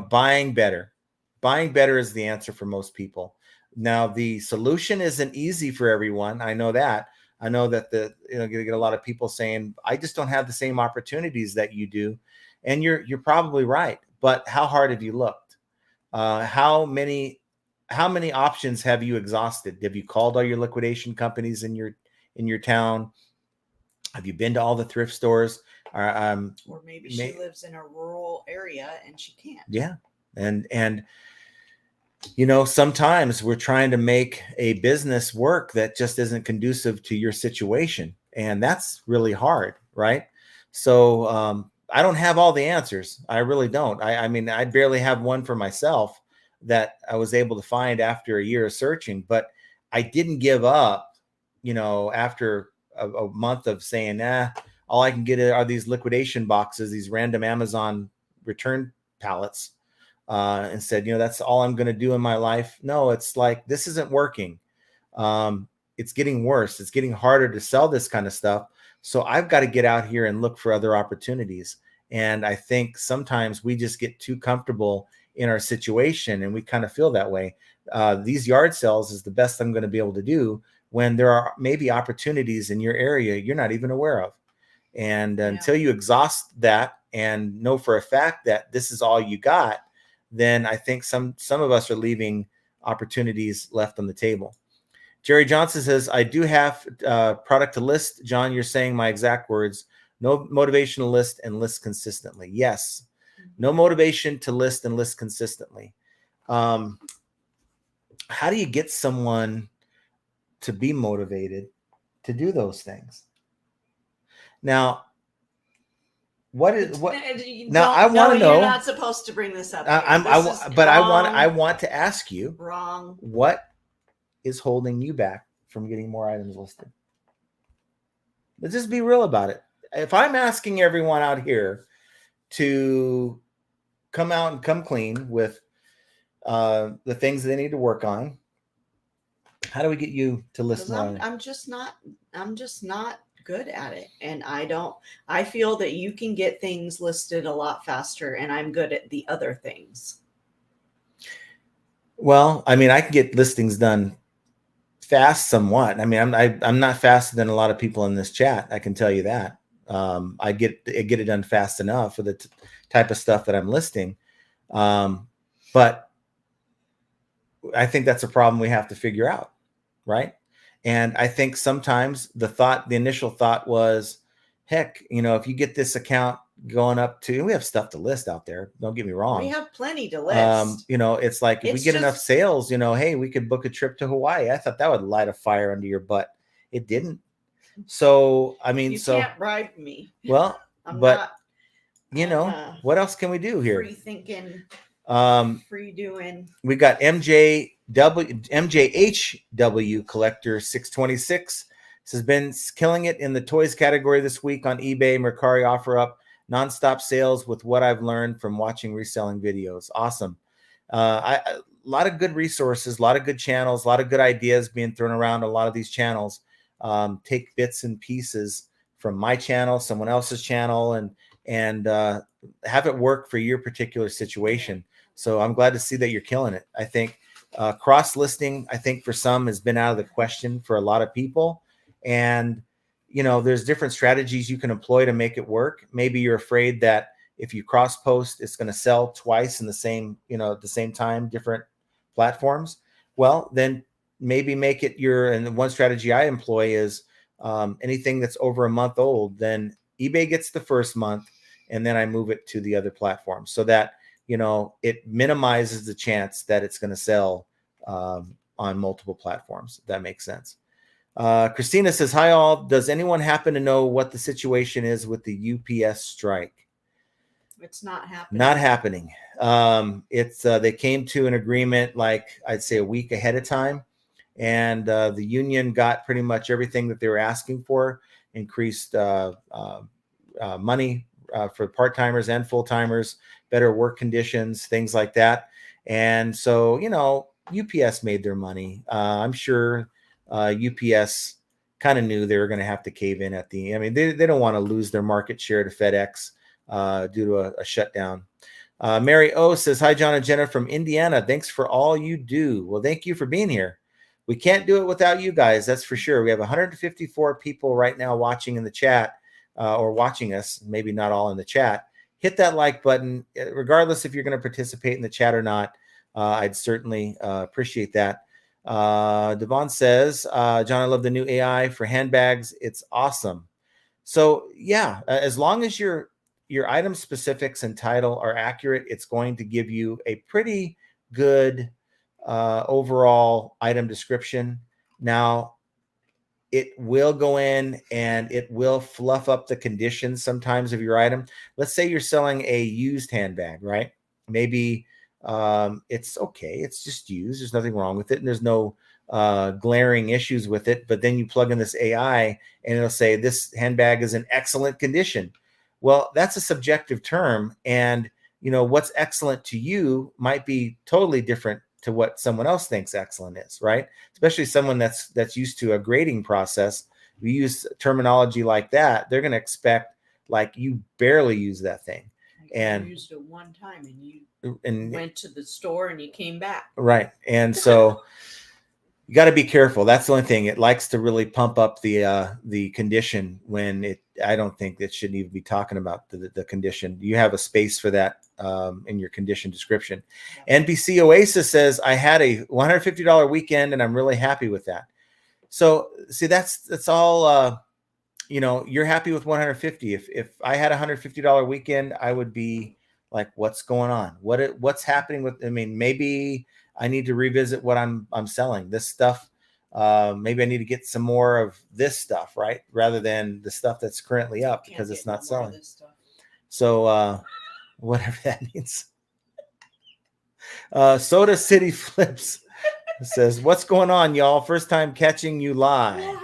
buying better. Buying better is the answer for most people. Now, the solution isn't easy for everyone. I know that. I know that you get a lot of people saying, I just don't have the same opportunities that you do. And you're probably right. But how hard have you looked? How many options have you exhausted? Have you called all your liquidation companies in your town? Have you been to all the thrift stores? Or maybe she lives in a rural area and she can't. Yeah. And sometimes we're trying to make a business work that just isn't conducive to your situation. And that's really hard, right? So I don't have all the answers. I really don't. I mean, I barely have one for myself that I was able to find after a year of searching, but I didn't give up, after a month of saying, all I can get are these liquidation boxes, these random Amazon return pallets, and said, that's all I'm going to do in my life. No, it's like, this isn't working. It's getting worse. It's getting harder to sell this kind of stuff. So I've got to get out here and look for other opportunities. And I think sometimes we just get too comfortable in our situation, and we kind of feel that way. These yard sales is the best I'm going to be able to do when there are maybe opportunities in your area you're not even aware of. And until you exhaust that and know for a fact that this is all you got, then I think some of us are leaving opportunities left on the table. Jerry Johnson says, I do have product to list. John, you're saying my exact words: no motivation to list and list consistently. Yes. No motivation to list and list consistently. How do you get someone to be motivated to do those things? Now, what? Now, I want to know. You're not supposed to bring this up. I want to ask you. Wrong. What is holding you back from getting more items listed? Let's just be real about it. If I'm asking everyone out here to come out and come clean with the things they need to work on, how do we get you to list more? I'm just not good at it, and I feel that you can get things listed a lot faster, and I'm good at the other things. Well, I mean, I can get listings done fast somewhat. I mean, I'm not faster than a lot of people in this chat, I can tell you that. I get it done fast enough for the type of stuff that I'm listing. But I think that's a problem we have to figure out, right? And I think sometimes the initial thought was, heck, if you get this account going up to, we have stuff to list out there. Don't get me wrong. We have plenty to list. It's like, if we get enough sales, hey, we could book a trip to Hawaii. I thought that would light a fire under your butt. It didn't. So, I mean, you can't bribe me. Well, what else can we do here? Free thinking. Free doing. We got MJHW Collector 626. This has been killing it in the toys category this week on eBay. Mercari offer up nonstop sales with what I've learned from watching reselling videos. Awesome. A lot of good resources, a lot of good channels, a lot of good ideas being thrown around. A lot of these channels take bits and pieces from my channel, someone else's channel, and have it work for your particular situation. So I'm glad to see that you're killing it. I think cross listing, I think for some has been out of the question for a lot of people. And, there's different strategies you can employ to make it work. Maybe you're afraid that if you cross post, it's going to sell twice in the same, at the same time, different platforms. Well, then maybe make it and the one strategy I employ is anything that's over a month old, then eBay gets the first month and then I move it to the other platforms so that, it minimizes the chance that it's going to sell on multiple platforms. If that makes sense. Christina says, hi all. Does anyone happen to know what the situation is with the UPS strike? It's not happening. Not happening. It's they came to an agreement, like I'd say a week ahead of time. And the union got pretty much everything that they were asking for, increased money for part-timers and full-timers, better work conditions, things like that. And so, UPS made their money. I'm sure UPS kind of knew they were going to have to cave in at the, they don't want to lose their market share to FedEx due to a shutdown. Mary O says, hi, John and Jenna from Indiana. Thanks for all you do. Well, thank you for being here. We can't do it without you guys. That's for sure. We have 154 people right now watching in the chat or watching us, maybe not all in the chat. Hit that like button, regardless if you're going to participate in the chat or not. I'd certainly appreciate that. Devon says, John, I love the new AI for handbags. It's awesome. So yeah, as long as your item specifics and title are accurate, it's going to give you a pretty good overall item description. Now, it will go in and it will fluff up the conditions sometimes of your item. Let's say you're selling a used handbag, right? Maybe it's okay. It's just used. There's nothing wrong with it. And there's no glaring issues with it. But then you plug in this AI and it'll say this handbag is in excellent condition. Well, that's a subjective term. And, what's excellent to you might be totally different to what someone else thinks excellent is, right? Especially someone that's used to a grading process. We use terminology like that, they're going to expect like you barely use that thing. And you used it one time and went to the store and you came back. Right. And so you got to be careful. That's the only thing. It likes to really pump up the condition when I don't think it shouldn't even be talking about the condition. You have a space for that in your condition description. Yeah. NBC Oasis says, I had a $150 weekend and I'm really happy with that. So see, that's all, you're happy with 150. If I had a $150 weekend, I would be like, what's going on? What's happening with, maybe I need to revisit what I'm selling. This stuff, maybe I need to get some more of this stuff, right? Rather than the stuff that's currently up because it's not selling. So whatever that means. Soda City Flips says, what's going on, y'all? First time catching you live. Well,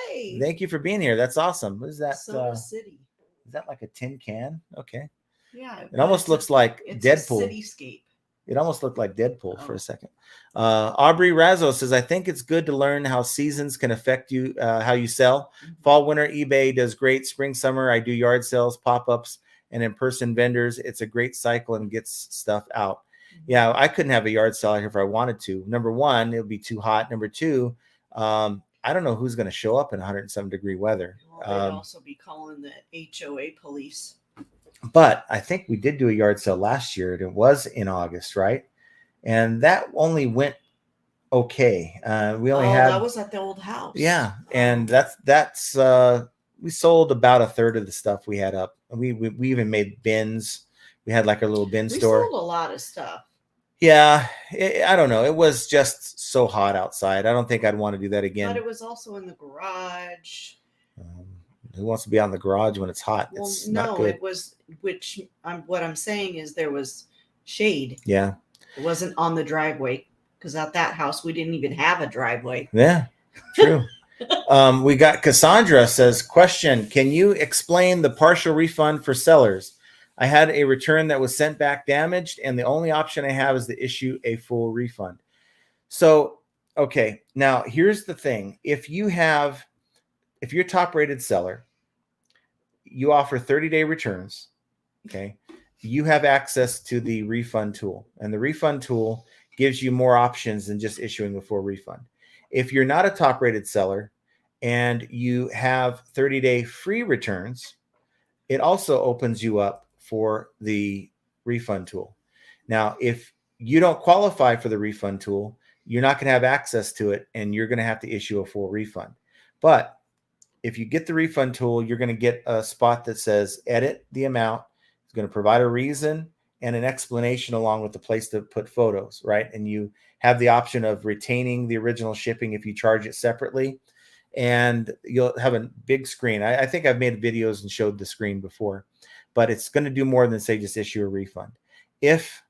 hey. Thank you for being here. That's awesome. What is that? Soda City. Is that like a tin can? Okay. Yeah. It almost looks like Deadpool. A cityscape. It almost looked like Deadpool for a second. Aubrey Razzo says, I think it's good to learn how seasons can affect you, how you sell. Fall, winter, eBay does great. Spring, summer, I do yard sales, pop-ups, and in-person vendors. It's a great cycle and gets stuff out. Yeah, I couldn't have a yard sale here if I wanted to. Number one, it would be too hot. Number two, I don't know who's going to show up in 107-degree weather. Well, they'd also be calling the HOA police. But I think we did do a yard sale last year, and it was in August, right? And that only went okay. We only had that was at the old house. Yeah, and that's we sold about a third of the stuff we had up. We even made bins. We had like a little bin store. We sold a lot of stuff. Yeah, I don't know. It was just so hot outside. I don't think I'd want to do that again. But it was also in the garage. Who wants to be out in the garage when it's hot? Well, it's no, not good. it was. What I'm saying is there was shade. Yeah. It wasn't on the driveway, because at that house we didn't even have a driveway. Yeah, true. We got Cassandra says, question, can you explain the partial refund for sellers? I had a return that was sent back damaged, and the only option I have is to issue a full refund. So, okay, now here's the thing. If you're a top rated seller, you offer 30-day returns, okay? You have access to the refund tool, and the refund tool gives you more options than just issuing a full refund. If you're not a top rated seller and you have 30-day free returns, it also opens you up for the refund tool. Now, if you don't qualify for the refund tool, you're not going to have access to it, and you're going to have to issue a full refund. But if you get the refund tool, you're going to get a spot that says edit the amount. It's going to provide a reason and an explanation along with the place to put photos, right? And you have the option of retaining the original shipping if you charge it separately. And you'll have a big screen. I think I've made videos and showed the screen before, but it's going to do more than say just issue a refund. If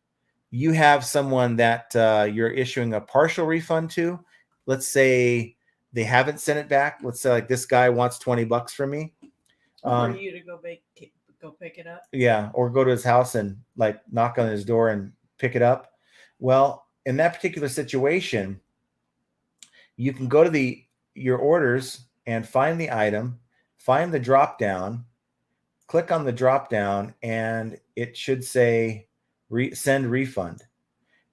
you have someone that you're issuing a partial refund to, let's say they haven't sent it back. Let's say like this guy wants $20 from me. For you to go pick it up. Yeah, or go to his house and like knock on his door and pick it up. Well, in that particular situation, you can go to your orders and find the item, find the drop down, click on the drop down, and it should say send refund.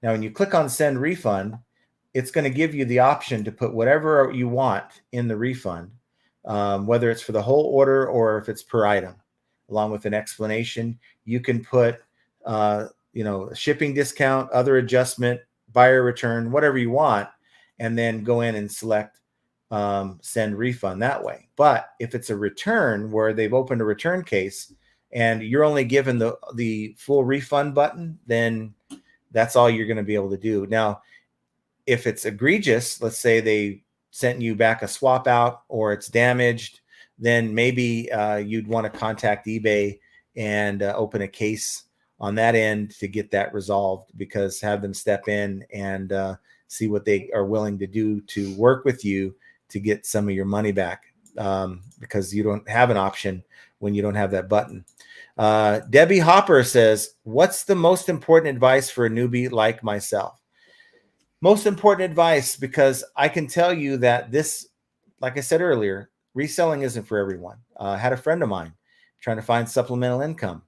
Now, when you click on send refund, it's going to give you the option to put whatever you want in the refund, whether it's for the whole order or if it's per item, along with an explanation. You can put, shipping discount, other adjustment, buyer return, whatever you want, and then go in and select send refund that way. But if it's a return where they've opened a return case and you're only given the full refund button, then that's all you're going to be able to do. Now, if it's egregious, let's say they sent you back a swap out or it's damaged, then maybe you'd want to contact eBay and open a case on that end to get that resolved, because have them step in and see what they are willing to do to work with you to get some of your money back, because you don't have an option when you don't have that button. Debbie Hopper says, what's the most important advice for a newbie like myself? Most important advice, because I can tell you that this, like I said earlier, reselling isn't for everyone. I had a friend of mine trying to find supplemental income,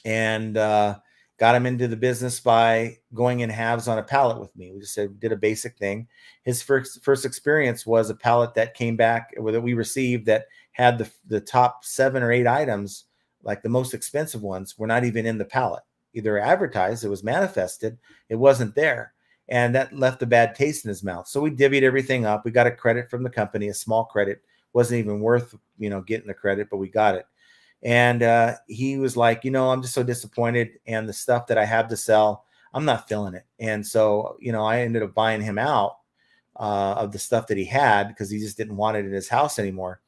and got him into the business by going in halves on a pallet with me. We just did a basic thing. His first experience was a pallet that came back that we received that had the top 7 or 8 items, like the most expensive ones, were not even in the pallet. Either advertised, it was manifested, it wasn't there. And that left a bad taste in his mouth. So we divvied everything up. We got a credit from the company, a small credit. Wasn't even worth, getting the credit, but we got it. And he was like, I'm just so disappointed. And the stuff that I have to sell, I'm not feeling it. And so, I ended up buying him out of the stuff that he had, because he just didn't want it in his house anymore.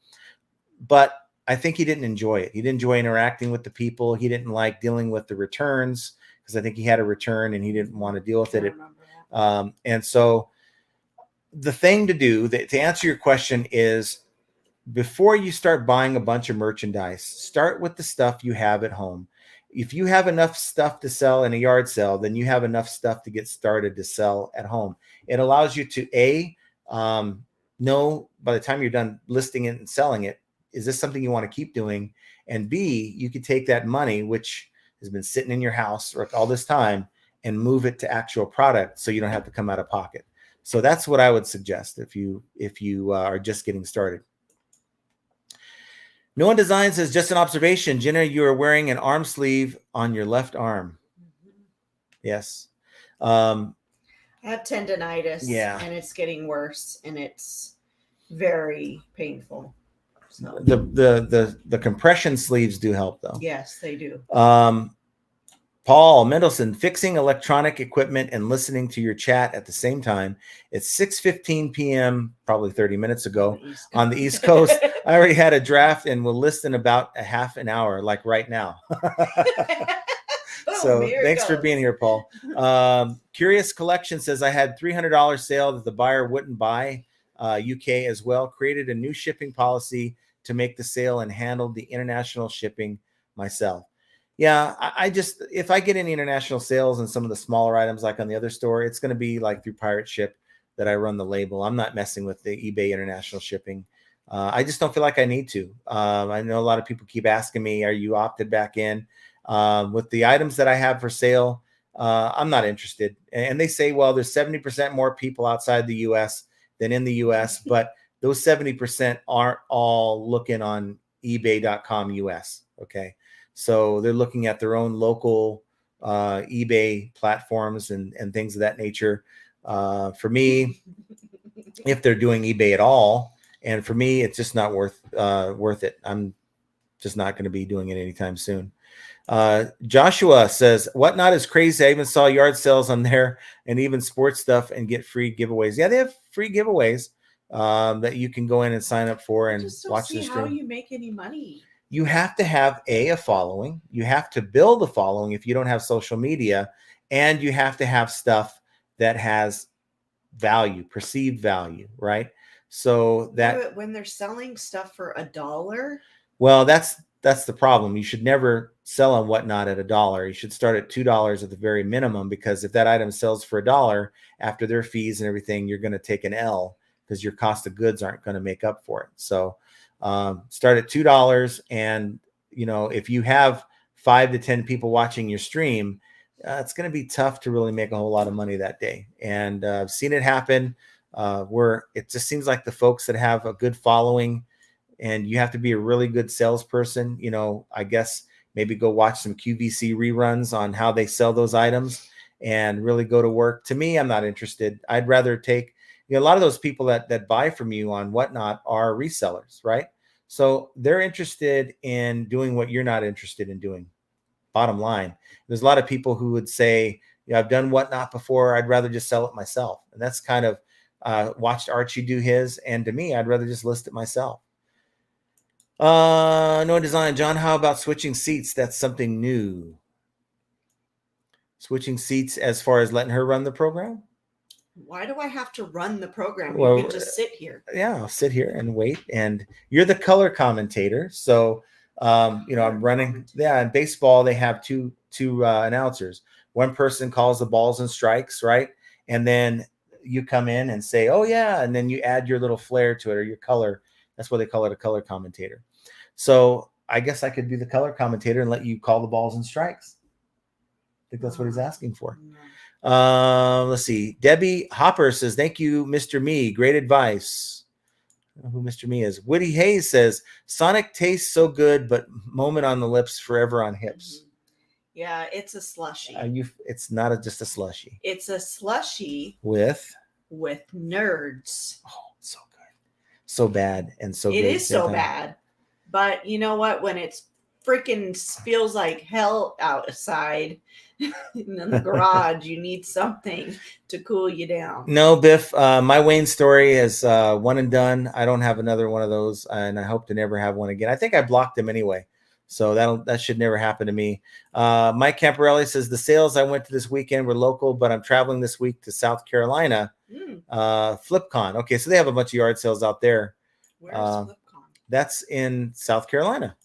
But I think he didn't enjoy it. He didn't enjoy interacting with the people. He didn't like dealing with the returns, because I think he had a return and he didn't want to deal with it. And so the thing to do, to answer your question, is before you start buying a bunch of merchandise, start with the stuff you have at home. If you have enough stuff to sell in a yard sale, then you have enough stuff to get started to sell at home. It allows you to know by the time you're done listing it and selling it, is this something you want to keep doing? And B, you could take that money, which has been sitting in your house all this time, and move it to actual product, so you don't have to come out of pocket. So that's what I would suggest if you are just getting started. No One Designs says, just an observation, Jenna, you are wearing an arm sleeve on your left arm. Mm-hmm. Yes. I have tendonitis. Yeah. And it's getting worse, and it's very painful. So. The compression sleeves do help, though. Yes, they do. Paul Mendelson, fixing electronic equipment and listening to your chat at the same time. It's 6:15 p.m., probably 30 minutes ago on the East Coast. I already had a draft and will list in about a half an hour, like right now. So thanks for being here, Paul. Curious Collection says, I had $300 sale that the buyer wouldn't buy, UK as well. Created a new shipping policy to make the sale and handled the international shipping myself. Yeah, I just, if I get any international sales and some of the smaller items like on the other store, it's going to be like through Pirate Ship that I run the label. I'm not messing with the eBay international shipping. I just don't feel like I need to. I know a lot of people keep asking me, are you opted back in? With the items that I have for sale, I'm not interested. And they say, well, there's 70% more people outside the US than in the US, but those 70% aren't all looking on ebay.com US. Okay. So they're looking at their own local eBay platforms and things of that nature. For me, if they're doing eBay at all, and for me, it's just not worth it. I'm just not going to be doing it anytime soon. Joshua says, Whatnot is crazy. I even saw yard sales on there and even sports stuff and get free giveaways. Yeah, they have free giveaways that you can go in and sign up for and watch the stream. How you make any money? You have to have a following. You have to build a following if you don't have social media, and you have to have stuff that has value, perceived value, right? So that when they're selling stuff for $1, well, that's the problem. You should never sell on Whatnot at $1. You should start at $2 at the very minimum, because if that item sells for $1 after their fees and everything, you're going to take an L because your cost of goods aren't going to make up for it. So start at $2, and if you have 5 to 10 people watching your stream, it's going to be tough to really make a whole lot of money that day. And I've seen it happen where it just seems like the folks that have a good following, and you have to be a really good salesperson, I guess maybe go watch some QVC reruns on how they sell those items and really go to work. To me, I'm not interested. I'd rather take, a lot of those people that buy from you on Whatnot are resellers, right? So they're interested in doing what you're not interested in doing. Bottom line, there's a lot of people who would say, I've done Whatnot before. I'd rather just sell it myself. And that's kind of watched Archie do his. And to me, I'd rather just list it myself. No design. John, how about switching seats? That's something new. Switching seats as far as letting her run the program? Why do I have to run the program? You can just sit here. Yeah, I'll sit here and wait. And you're the color commentator. So, I'm running. Yeah, in baseball, they have two announcers. One person calls the balls and strikes, right? And then you come in and say, oh, yeah. And then you add your little flair to it, or your color. That's why they call it a color commentator. So I guess I could be the color commentator and let you call the balls and strikes. I think that's what he's asking for. Let's see. Debbie Hopper says, thank you, Mr. Me. Great advice. I don't know who Mr. Me is. Woody Hayes says, Sonic tastes so good, but moment on the lips, forever on hips. Yeah, it's a slushy. It's not just a slushy. It's a slushy with nerds. Oh, so good. So bad and so good. It is so bad. But you know what? When it's freaking feels like hell outside in the garage, you need something to cool you down. No, Biff, my Wayne story is one and done. I don't have another one of those, and I hope to never have one again. I think I blocked them anyway, so that should never happen to me. Mike Camparelli says, the sales I went to this weekend were local, but I'm traveling this week to South Carolina. FlipCon. Okay, so they have a bunch of yard sales out there. Where's FlipCon? That's in South Carolina.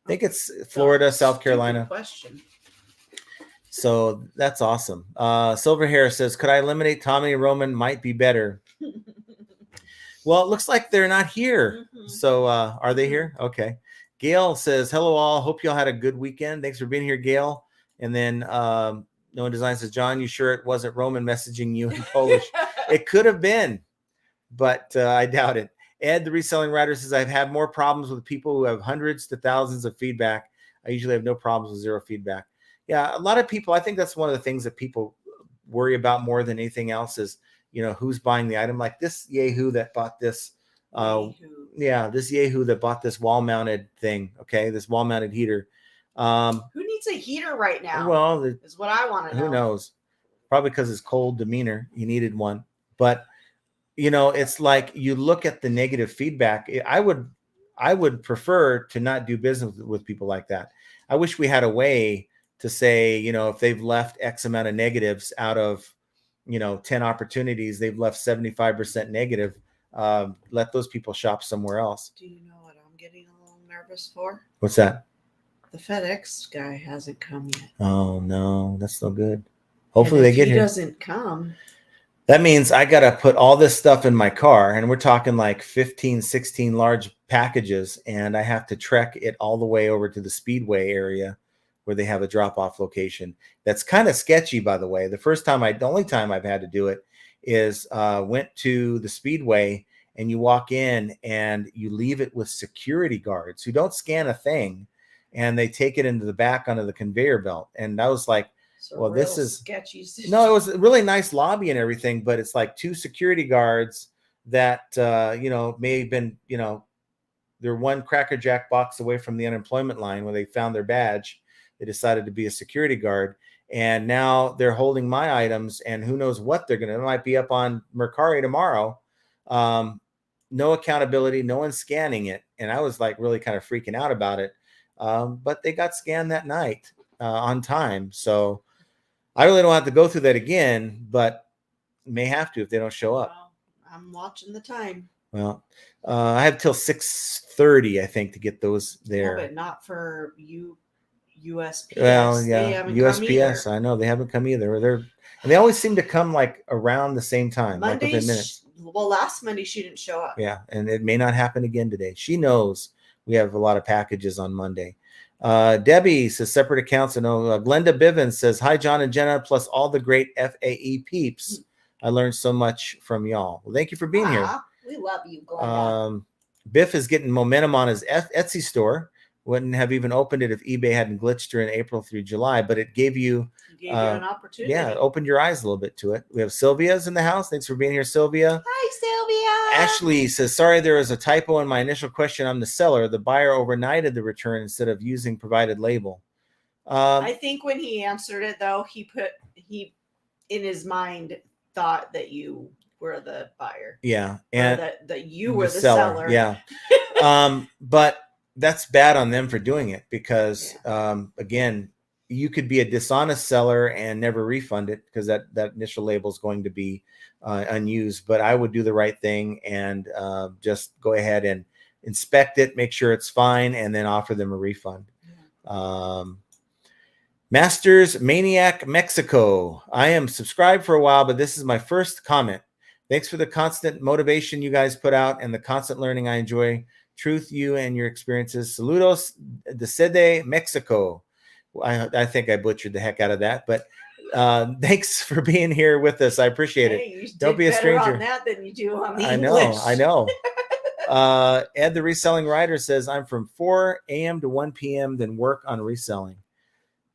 I think it's Florida, South Carolina. Question. So that's awesome. Silver Hair says, could I eliminate Tommy and Roman? Might be better. Well, it looks like they're not here. So are they here? Okay. Gail says, hello all. Hope y'all had a good weekend. Thanks for being here, Gail. And then No One Design says, John, you sure it wasn't Roman messaging you in Polish? It could have been, but I doubt it. Ed, the reselling writer, says, I've had more problems with people who have hundreds to thousands of feedback. I usually have no problems with zero feedback. Yeah, a lot of people, I think that's one of the things that people worry about more than anything else is, who's buying the item. Like this Yahoo that bought this. This Yahoo that bought this wall-mounted thing. Okay, this wall-mounted heater. Who needs a heater right now? Well, is what I want to know. Who knows? Probably because his cold demeanor, he needed one. But it's like you look at the negative feedback. I would prefer to not do business with people like that. I wish we had a way to say, if they've left X amount of negatives out of, 10 opportunities, they've left 75% negative. Let those people shop somewhere else. Do you know what I'm getting a little nervous for? What's that? The FedEx guy hasn't come yet. Oh no, that's no good. Hopefully they get here. If he doesn't come, that means I got to put all this stuff in my car, and we're talking like 15, 16 large packages, and I have to trek it all the way over to the Speedway area where they have a drop-off location. That's kind of sketchy, by the way. The only time I've had to do it is went to the Speedway, and you walk in and you leave it with security guards who don't scan a thing, and they take it into the back onto the conveyor belt. And I was like, well, this is sketchy. No, it was a really nice lobby and everything, but it's like 2 security guards that may have been, they're one Cracker Jack box away from the unemployment line where they found their badge. They decided to be a security guard, and now they're holding my items, and who knows what they're gonna. It might be up on Mercari tomorrow. No accountability, no one scanning it, and I was like really kind of freaking out about it. But they got scanned that night on time, so I really don't have to go through that again, but may have to if they don't show up. Well, I'm watching the time. Well, I have till 6:30, I think, to get those there. Yeah, but not for you, USPS. Well, yeah, USPS. I know they haven't come either. And they always seem to come like around the same time, like within minutes. Well, last Monday she didn't show up. Yeah, and it may not happen again today. She knows we have a lot of packages on Monday. Debbie says separate accounts. Glenda Bivens says, hi, John and Jenna, plus all the great FAE peeps. I learned so much from y'all. Well, thank you for being here. We love you, Glenda. Biff is getting momentum on his Etsy store. Wouldn't have even opened it if eBay hadn't glitched during April through July, but it gave you an opportunity. Yeah, it opened your eyes a little bit to it. We have Sylvia's in the house. Thanks for being here, Sylvia. Hi, Sylvia. Ashley says, sorry, there was a typo in my initial question. I'm the seller. The buyer overnighted the return instead of using provided label. I think when he answered it, though, he in his mind thought that you were the buyer. Yeah. And that you were the seller. Yeah. But that's bad on them for doing it because, again, you could be a dishonest seller and never refund it because that initial label is going to be unused. But I would do the right thing and just go ahead and inspect it, make sure it's fine, and then offer them a refund. Masters Maniac Mexico. I am subscribed for a while, but this is my first comment. Thanks for the constant motivation you guys put out and the constant learning I enjoy. Truth, you and your experiences. Saludos desde Mexico. I think I butchered the heck out of that, but thanks for being here with us. I appreciate it. Don't be a stranger on that than you do on the English. I know. Ed, the reselling writer, says I'm from 4 a.m. to 1 p.m. then work on reselling.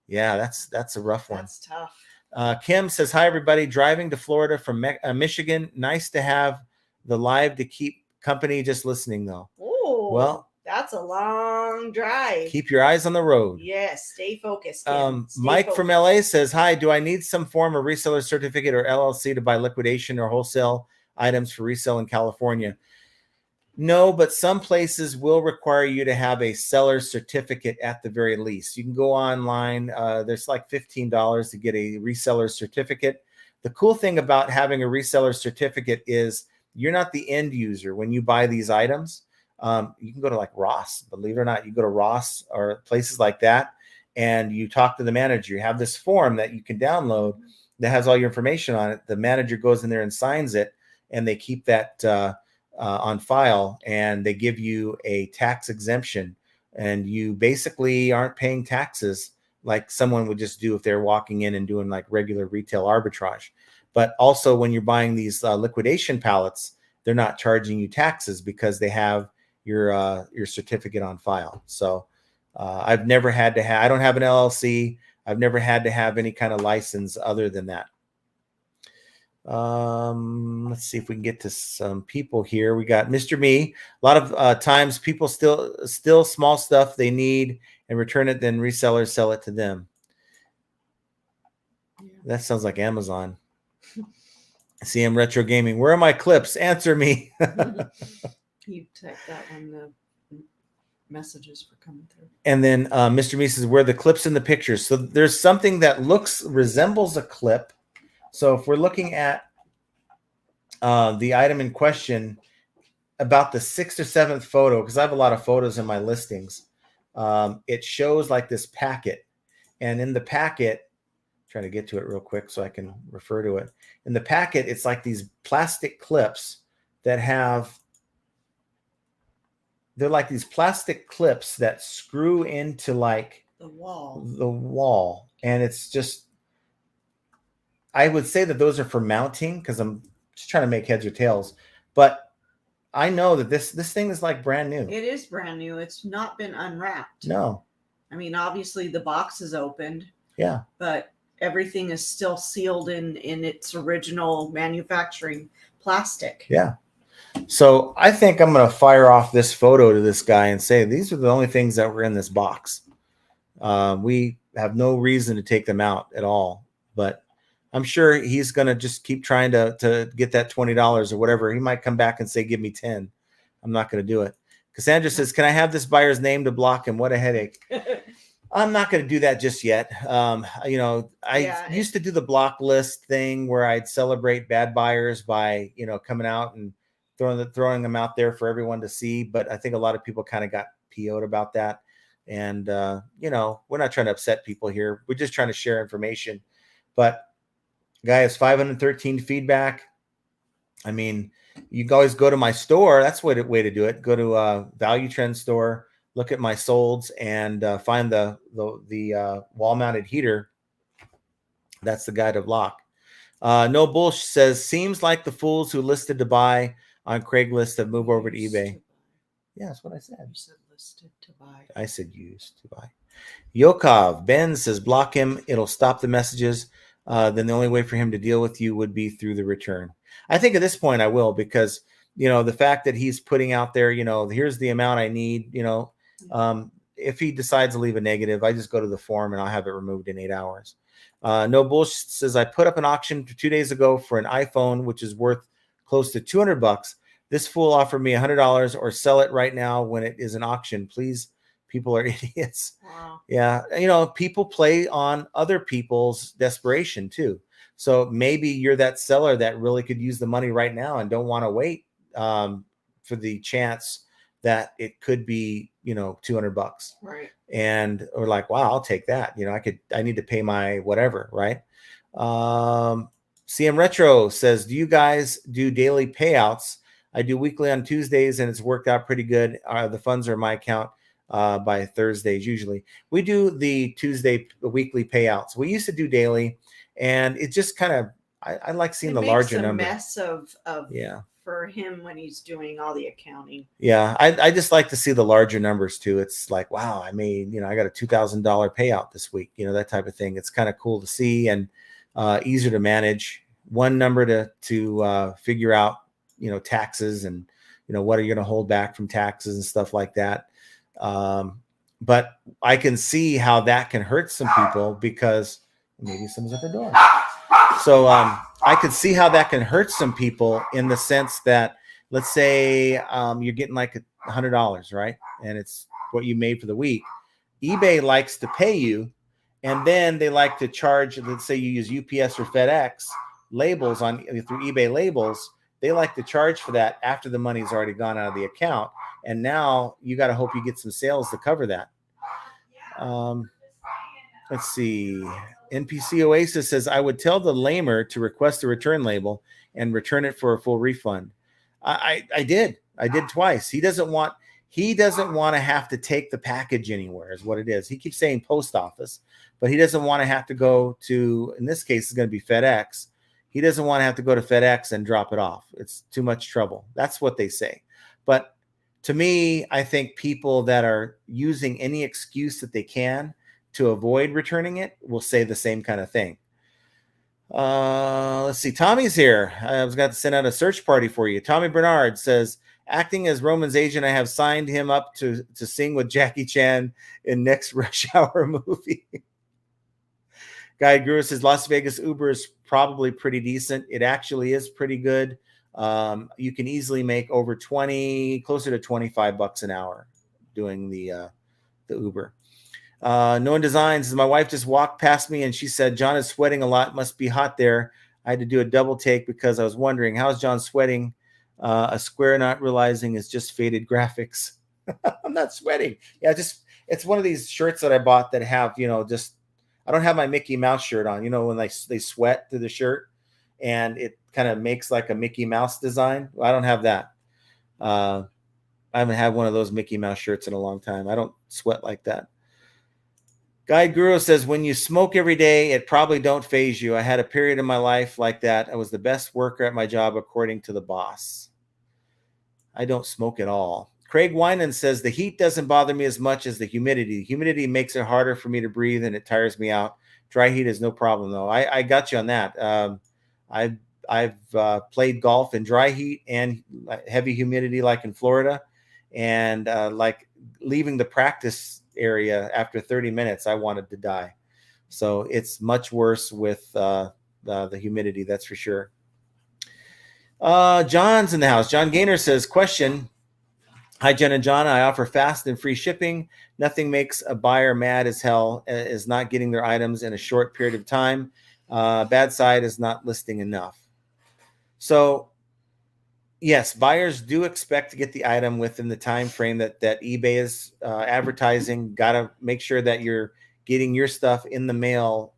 Yeah, that's a rough one. That's tough. Kim says, hi, everybody. Driving to Florida from Michigan. Nice to have the live to keep company. Just listening, though. Oh, well, that's a long drive. Keep your eyes on the road. Yes, stay focused. Mike focused. From LA says, hi, do I need some form of reseller certificate or LLC to buy liquidation or wholesale items for resale in California? No, but some places will require you to have a seller certificate at the very least. You can go online. There's like $15 to get a reseller certificate. The cool thing about having a reseller certificate is you're not the end user when you buy these items. You can go to like Ross, believe it or not. You go to Ross or places like that, and you talk to the manager. You have this form that you can download that has all your information on it. The manager goes in there and signs it, and they keep that on file, and they give you a tax exemption, and you basically aren't paying taxes like someone would just do if they're walking in and doing like regular retail arbitrage. But also when you're buying these liquidation pallets, they're not charging you taxes because they have your certificate on file. So I've never had to have, I don't have an LLC. I've never had to have any kind of license other than that. Let's see if we can get to some people here. We got Mr. Me. A lot of times people still small stuff they need and return it, then resellers sell it to them. Yeah. That sounds like Amazon. CM Retro Gaming. Where are my clips? Answer me. You type that one. messages for coming through. And then Mr. Me says, where the clips in the pictures. So there's something that resembles a clip. So if we're looking at the item in question, about the 6th or 7th photo, because I have a lot of photos in my listings, it shows like this packet. And in the packet, trying to get to it real quick so I can refer to it. In the packet, it's like these plastic clips that have, they're like these plastic clips that screw into like the wall. And it's just, I would say that those are for mounting because I'm just trying to make heads or tails. But I know that this thing is like brand new. It is brand new. It's not been unwrapped. No. I mean, obviously the box is opened. Yeah. But everything is still sealed in its original manufacturing plastic. Yeah. So I think I'm going to fire off this photo to this guy and say, these are the only things that were in this box. We have no reason to take them out at all, but I'm sure he's going to just keep trying to get that $20 or whatever. He might come back and say, give me 10. I'm not going to do it. Cassandra says, can I have this buyer's name to block him? What a headache. I'm not going to do that just yet. I used to do the block list thing where I'd celebrate bad buyers by, coming out and throwing them out there for everyone to see. But I think a lot of people kind of got PO'd about that. And, we're not trying to upset people here. We're just trying to share information. But guy has 513 feedback. I mean, you can always go to my store. That's the way to do it. Go to Value Trend store, look at my solds, and find the wall-mounted heater. That's the guy to block. No Bullsh says, seems like the fools who listed to buy on Craigslist have moved over to eBay. Yeah, that's what I said. You said listed to buy. I said used to buy. Yokov, Ben says, block him. It'll stop the messages. Then the only way for him to deal with you would be through the return. I think at this point I will, because, the fact that he's putting out there, here's the amount I need, if he decides to leave a negative, I just go to the form and I'll have it removed in 8 hours. No Bullshit says, I put up an auction 2 days ago for an iPhone, which is worth close to $200. This fool offered me $100 or sell it right now when it is an auction. Please. People are idiots. Wow. Yeah. People play on other people's desperation too. So maybe you're that seller that really could use the money right now and don't want to wait for the chance that it could be, $200. Right. And or like, wow, I'll take that. I need to pay my whatever. Right. CM Retro says, do you guys do daily payouts? I do weekly on Tuesdays and it's worked out pretty good. The funds are in my account by Thursdays. Usually we do the weekly payouts. We used to do daily, and it just kind of, I like seeing the larger number. Mess of for him when he's doing all the accounting. Yeah. I just like to see the larger numbers too. It's like, wow, I mean, I got a $2,000 payout this week, that type of thing. It's kind of cool to see and easier to manage. One number to figure out, taxes and, what are you going to hold back from taxes and stuff like that. But I can see how that can hurt some people because maybe someone's at the door. So I could see how that can hurt some people in the sense that, let's say you're getting like $100, right? And it's what you made for the week. eBay likes to pay you, and then they like to charge, let's say you use UPS or FedEx labels through eBay labels. They like to charge for that after the money's already gone out of the account. And now you got to hope you get some sales to cover that. Let's see. NPC Oasis says, I would tell the lamer to request a return label and return it for a full refund. I did twice. He doesn't want to have to take the package anywhere is what it is. He keeps saying post office, but he doesn't want to have to go to, in this case, it's going to be FedEx. He doesn't want to have to go to FedEx and drop it off. It's too much trouble. That's what they say. But to me, I think people that are using any excuse that they can to avoid returning it will say the same kind of thing. Let's see. Tommy's here. I was going to send out a search party for you. Tommy Bernard says, acting as Roman's agent, I have signed him up to sing with Jackie Chan in next Rush Hour movie. Guy Greer says, Las Vegas Uber is probably pretty decent. It actually is pretty good. You can easily make over 20, closer to $25 an hour doing the Uber. No one designs. My wife just walked past me and she said, John is sweating a lot. Must be hot there. I had to do a double take because I was wondering, how's John sweating? A square not realizing is just faded graphics. I'm not sweating. Yeah, it's one of these shirts that I bought that have, just I don't have my Mickey Mouse shirt on. When they sweat through the shirt and it kind of makes like a Mickey Mouse design. Well, I don't have that. I haven't had one of those Mickey Mouse shirts in a long time. I don't sweat like that. Guide Guru says, when you smoke every day, it probably don't phase you. I had a period in my life like that. I was the best worker at my job, according to the boss. I don't smoke at all. Craig Winan says, the heat doesn't bother me as much as the humidity. The humidity makes it harder for me to breathe and it tires me out. Dry heat is no problem, though. I got you on that. I've played golf in dry heat and heavy humidity like in Florida. And like leaving the practice area after 30 minutes, I wanted to die. So it's much worse with the humidity, that's for sure. John's in the house. John Gaynor says, question. Hi, Jen and John. I offer fast and free shipping. Nothing makes a buyer mad as hell as not getting their items in a short period of time. Bad side is not listing enough. So yes, buyers do expect to get the item within the time frame that eBay is advertising. Got to make sure that you're getting your stuff in the mail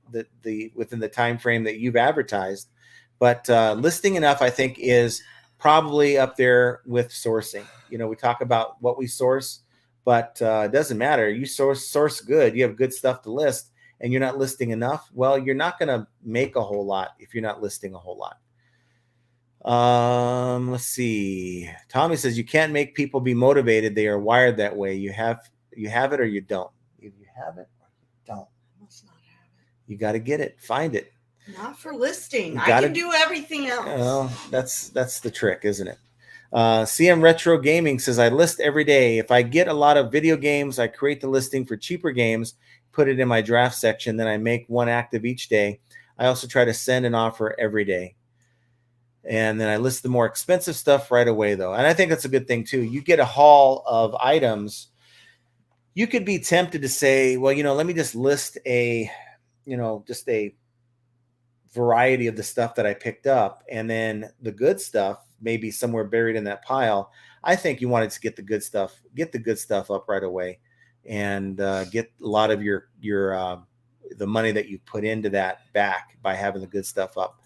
within the time frame that you've advertised. But listing enough, I think, is probably up there with sourcing. We talk about what we source, but it doesn't matter. You source good. You have good stuff to list, and you're not listing enough. Well, you're not going to make a whole lot if you're not listing a whole lot. Let's see. Tommy says, you can't make people be motivated. They are wired that way. You have it or you don't. Either you have it or you don't. I must not have it. You got to get it. Find it. Not for listing. I can do everything else. Well, that's the trick, isn't it? CM Retro Gaming says, I list every day. If I get a lot of video games, I create the listing for cheaper games, put it in my draft section, then I make one active each day. I also try to send an offer every day. And then I list the more expensive stuff right away, though. And I think that's a good thing, too. You get a haul of items. You could be tempted to say, well, let me just list just a variety of the stuff that I picked up. And then the good stuff may be somewhere buried in that pile. I think you wanted to get the good stuff up right away and get a lot of your the money that you put into that back by having the good stuff up.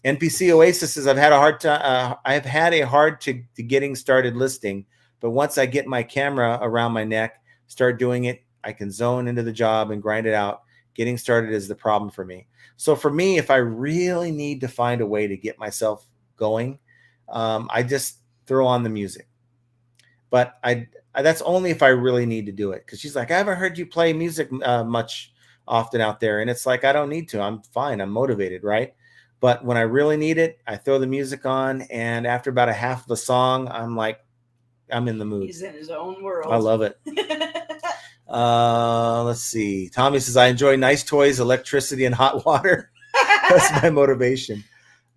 NPC Oasis says, I've had a hard to getting started listing, but once I get my camera around my neck, start doing it, I can zone into the job and grind it out. Getting started is the problem for me. So for me, if I really need to find a way to get myself going, I just throw on the music. But that's only if I really need to do it. Because she's like, I haven't heard you play music much often out there. And it's like, I don't need to. I'm fine. I'm motivated, right? But when I really need it, I throw the music on, and after about a half of a song, I'm like, I'm in the mood. He's in his own world. I love it. Let's see. Tommy says, I enjoy nice toys, electricity, and hot water. That's my motivation.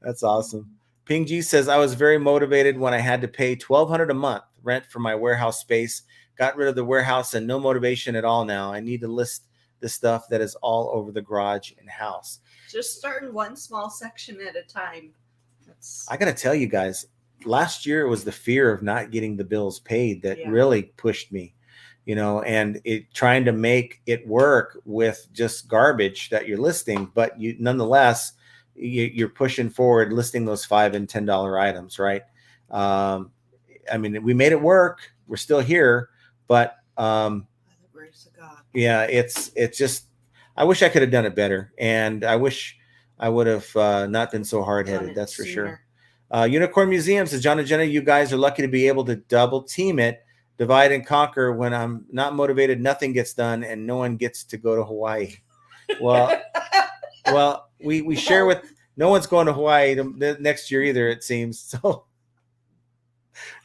That's awesome. Ping G says, I was very motivated when I had to pay $1,200 a month rent for my warehouse space. Got rid of the warehouse and no motivation at all now. I need to list the stuff that is all over the garage and house. Just starting one small section at a time. I got to tell you guys, last year it was the fear of not getting the bills paid that really pushed me, and trying to make it work with just garbage that you're listing, but nonetheless, you're pushing forward listing those $5 and $10 items, right? We made it work. We're still here, but by the grace of God. Yeah, it's just, I wish I could have done it better, and I wish I would have not been so hard-headed. That's for sure. Unicorn Museum says, John and Jenna, you guys are lucky to be able to double team it, divide and conquer. When I'm not motivated, nothing gets done, and no one gets to go to Hawaii. Well, we share with no one's going to Hawaii next year either, it seems. So,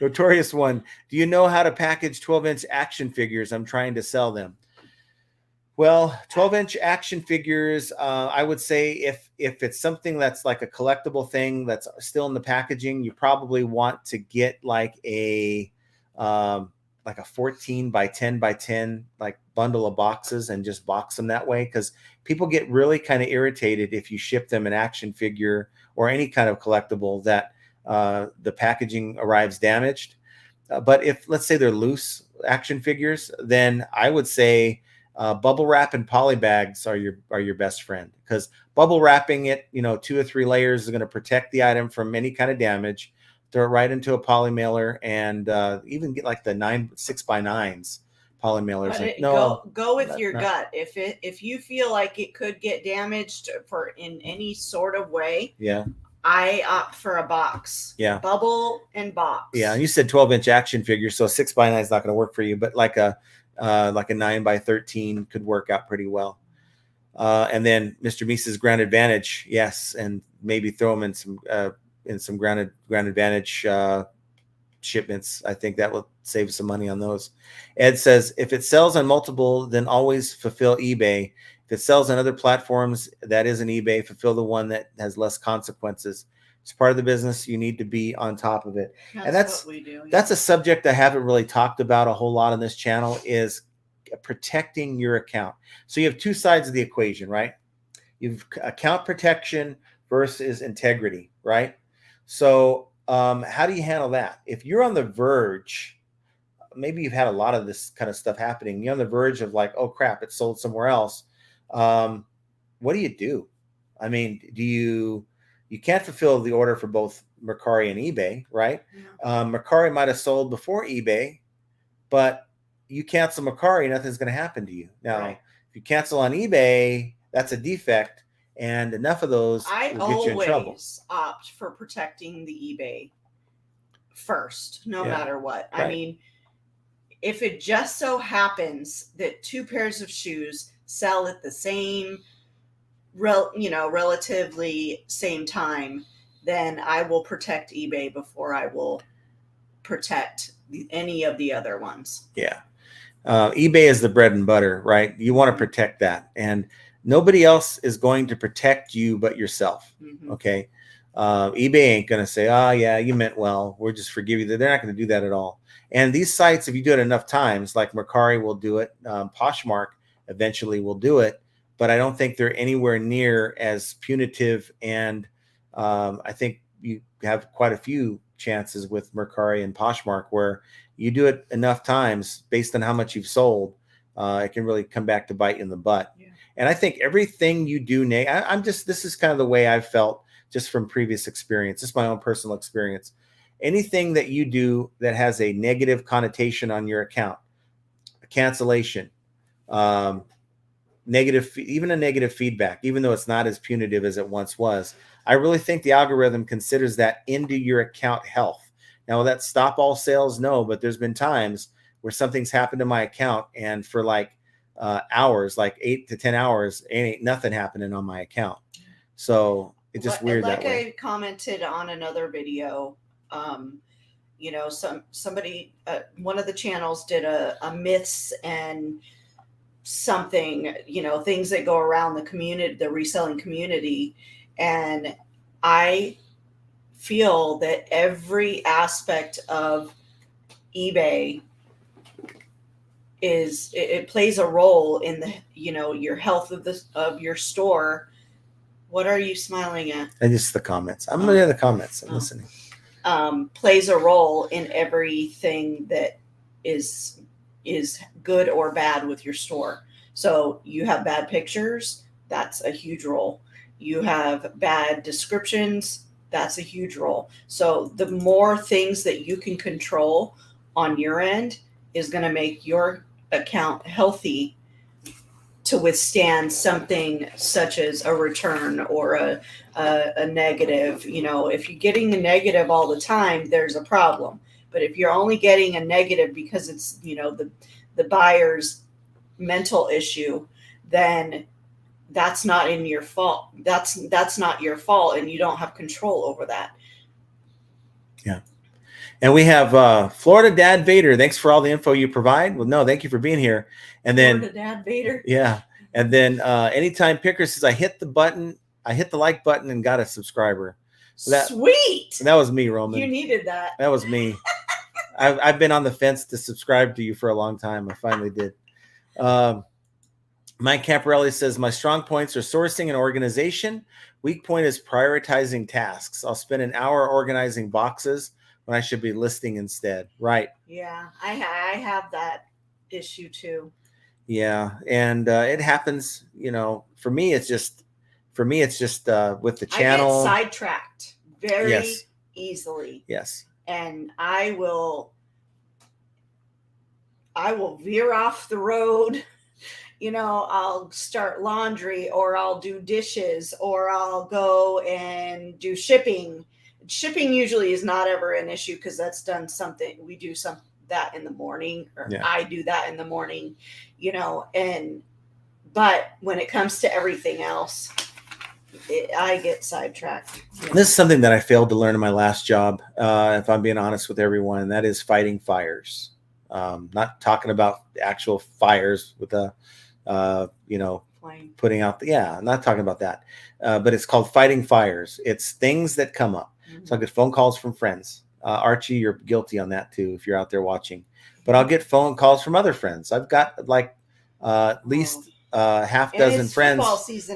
Notorious One, do you know how to package 12-inch action figures? I'm trying to sell them. Well, 12-inch action figures, I would say if it's something that's like a collectible thing that's still in the packaging, you probably want to get like a like a 14 by 10 by 10 like bundle of boxes and just box them that way, because people get really kind of irritated if you ship them an action figure or any kind of collectible that the packaging arrives damaged. But if, let's say, they're loose action figures, then I would say bubble wrap and poly bags are your best friend, because bubble wrapping it, 2 or 3 layers is going to protect the item from any kind of damage. Throw it right into a poly mailer, and even get like the 6x9s poly mailers. But no, go with your gut. If you feel like it could get damaged in any sort of way, yeah, I opt for a box. Yeah, bubble and box. Yeah, and you said 12-inch action figure, so 6x9 is not going to work for you, but like a 9x13 could work out pretty well. And then Mr. Mises Ground Advantage, yes, and maybe throw them in some ground advantage shipments. I think that will save some money on those. Ed says, if it sells on multiple, then always fulfill eBay. If it sells on other platforms that isn't eBay, fulfill the one that has less consequences. It's part of the business. You need to be on top of it. That's what we do. Yeah. That's a subject I haven't really talked about a whole lot on this channel, is protecting your account. So you have two sides of the equation, right? You've account protection versus integrity, right? So how do you handle that? If you're on the verge, maybe you've had a lot of this kind of stuff happening, you're on the verge of like, oh crap, it's sold somewhere else. What do you do? I mean, you can't fulfill the order for both Mercari and eBay, right? Yeah. Mercari might have sold before eBay, but you cancel Mercari, nothing's going to happen to you. Now, right. If you cancel on eBay, that's a defect, and enough of those will get you in trouble. I always opt for protecting the eBay first, no matter what. Right. I mean, if it just so happens that 2 pairs of shoes sell at the same, relatively same time, then I will protect eBay before I will protect any of the other ones. Yeah. eBay is the bread and butter, right? You want to protect that, and nobody else is going to protect you but yourself. Mm-hmm. Okay. eBay ain't going to say, oh yeah, you meant well, we'll just forgive you. They're not going to do that at all. And these sites, if you do it enough times, like Mercari will do it, Poshmark eventually will do it, but I don't think they're anywhere near as punitive. And I think you have quite a few chances with Mercari and Poshmark where you do it enough times based on how much you've sold, it can really come back to bite you in the butt. Yeah. And I think everything you do, this is kind of the way I've felt just from previous experience, just my own personal experience. Anything that you do that has a negative connotation on your account, a cancellation, even a negative feedback, even though it's not as punitive as it once was, I really think the algorithm considers that into your account health. Now, will that stop all sales? No, but there's been times where something's happened to my account, and for like hours, like 8 to 10 hours, ain't nothing happening on my account. So it's just weird that way. Like I commented on another video, somebody, one of the channels did a myths and something, things that go around the community, the reselling community. And I feel that every aspect of eBay it plays a role in the, your health of your store. What are you smiling at? And just the comments. I'm looking at the comments. I'm listening. Plays a role in everything that is good or bad with your store. So you have bad pictures, that's a huge role. You have bad descriptions, that's a huge role. So the more things that you can control on your end is going to make your account healthy to withstand something such as a return or a negative. If you're getting a negative all the time, there's a problem. But if you're only getting a negative because it's, the buyer's mental issue, then that's not in your fault. That's not your fault, and you don't have control over that. Yeah. And we have Florida Dad Vader. Thanks for all the info you provide. Well, no, thank you for being here. And then Florida Dad Vader. Yeah. And then Anytime Picker says, I hit the like button and got a subscriber. Sweet. That was me, Roman. You needed that. That was me. I've been on the fence to subscribe to you for a long time. I finally did. Mike Camparelli says, my strong points are sourcing and organization. Weak point is prioritizing tasks. I'll spend an hour organizing boxes when I should be listing instead. Right. Yeah, I have that issue too. Yeah. And it happens, for me, it's just with the channel. I get sidetracked very easily. Yes. And I will veer off the road. I'll start laundry, or I'll do dishes, or I'll go and do shipping. Shipping usually is not ever an issue because that's done something. We do that in the morning, or I do that in the morning, but when it comes to everything else, I get sidetracked. This is something that I failed to learn in my last job, if I'm being honest with everyone, and that is fighting fires. Not talking about actual fires with putting out I'm not talking about that, but it's called fighting fires. It's things that come up. Mm-hmm. So I get phone calls from friends. Archie, you're guilty on that too if you're out there watching. But I'll get phone calls from other friends. I've got at least half dozen friends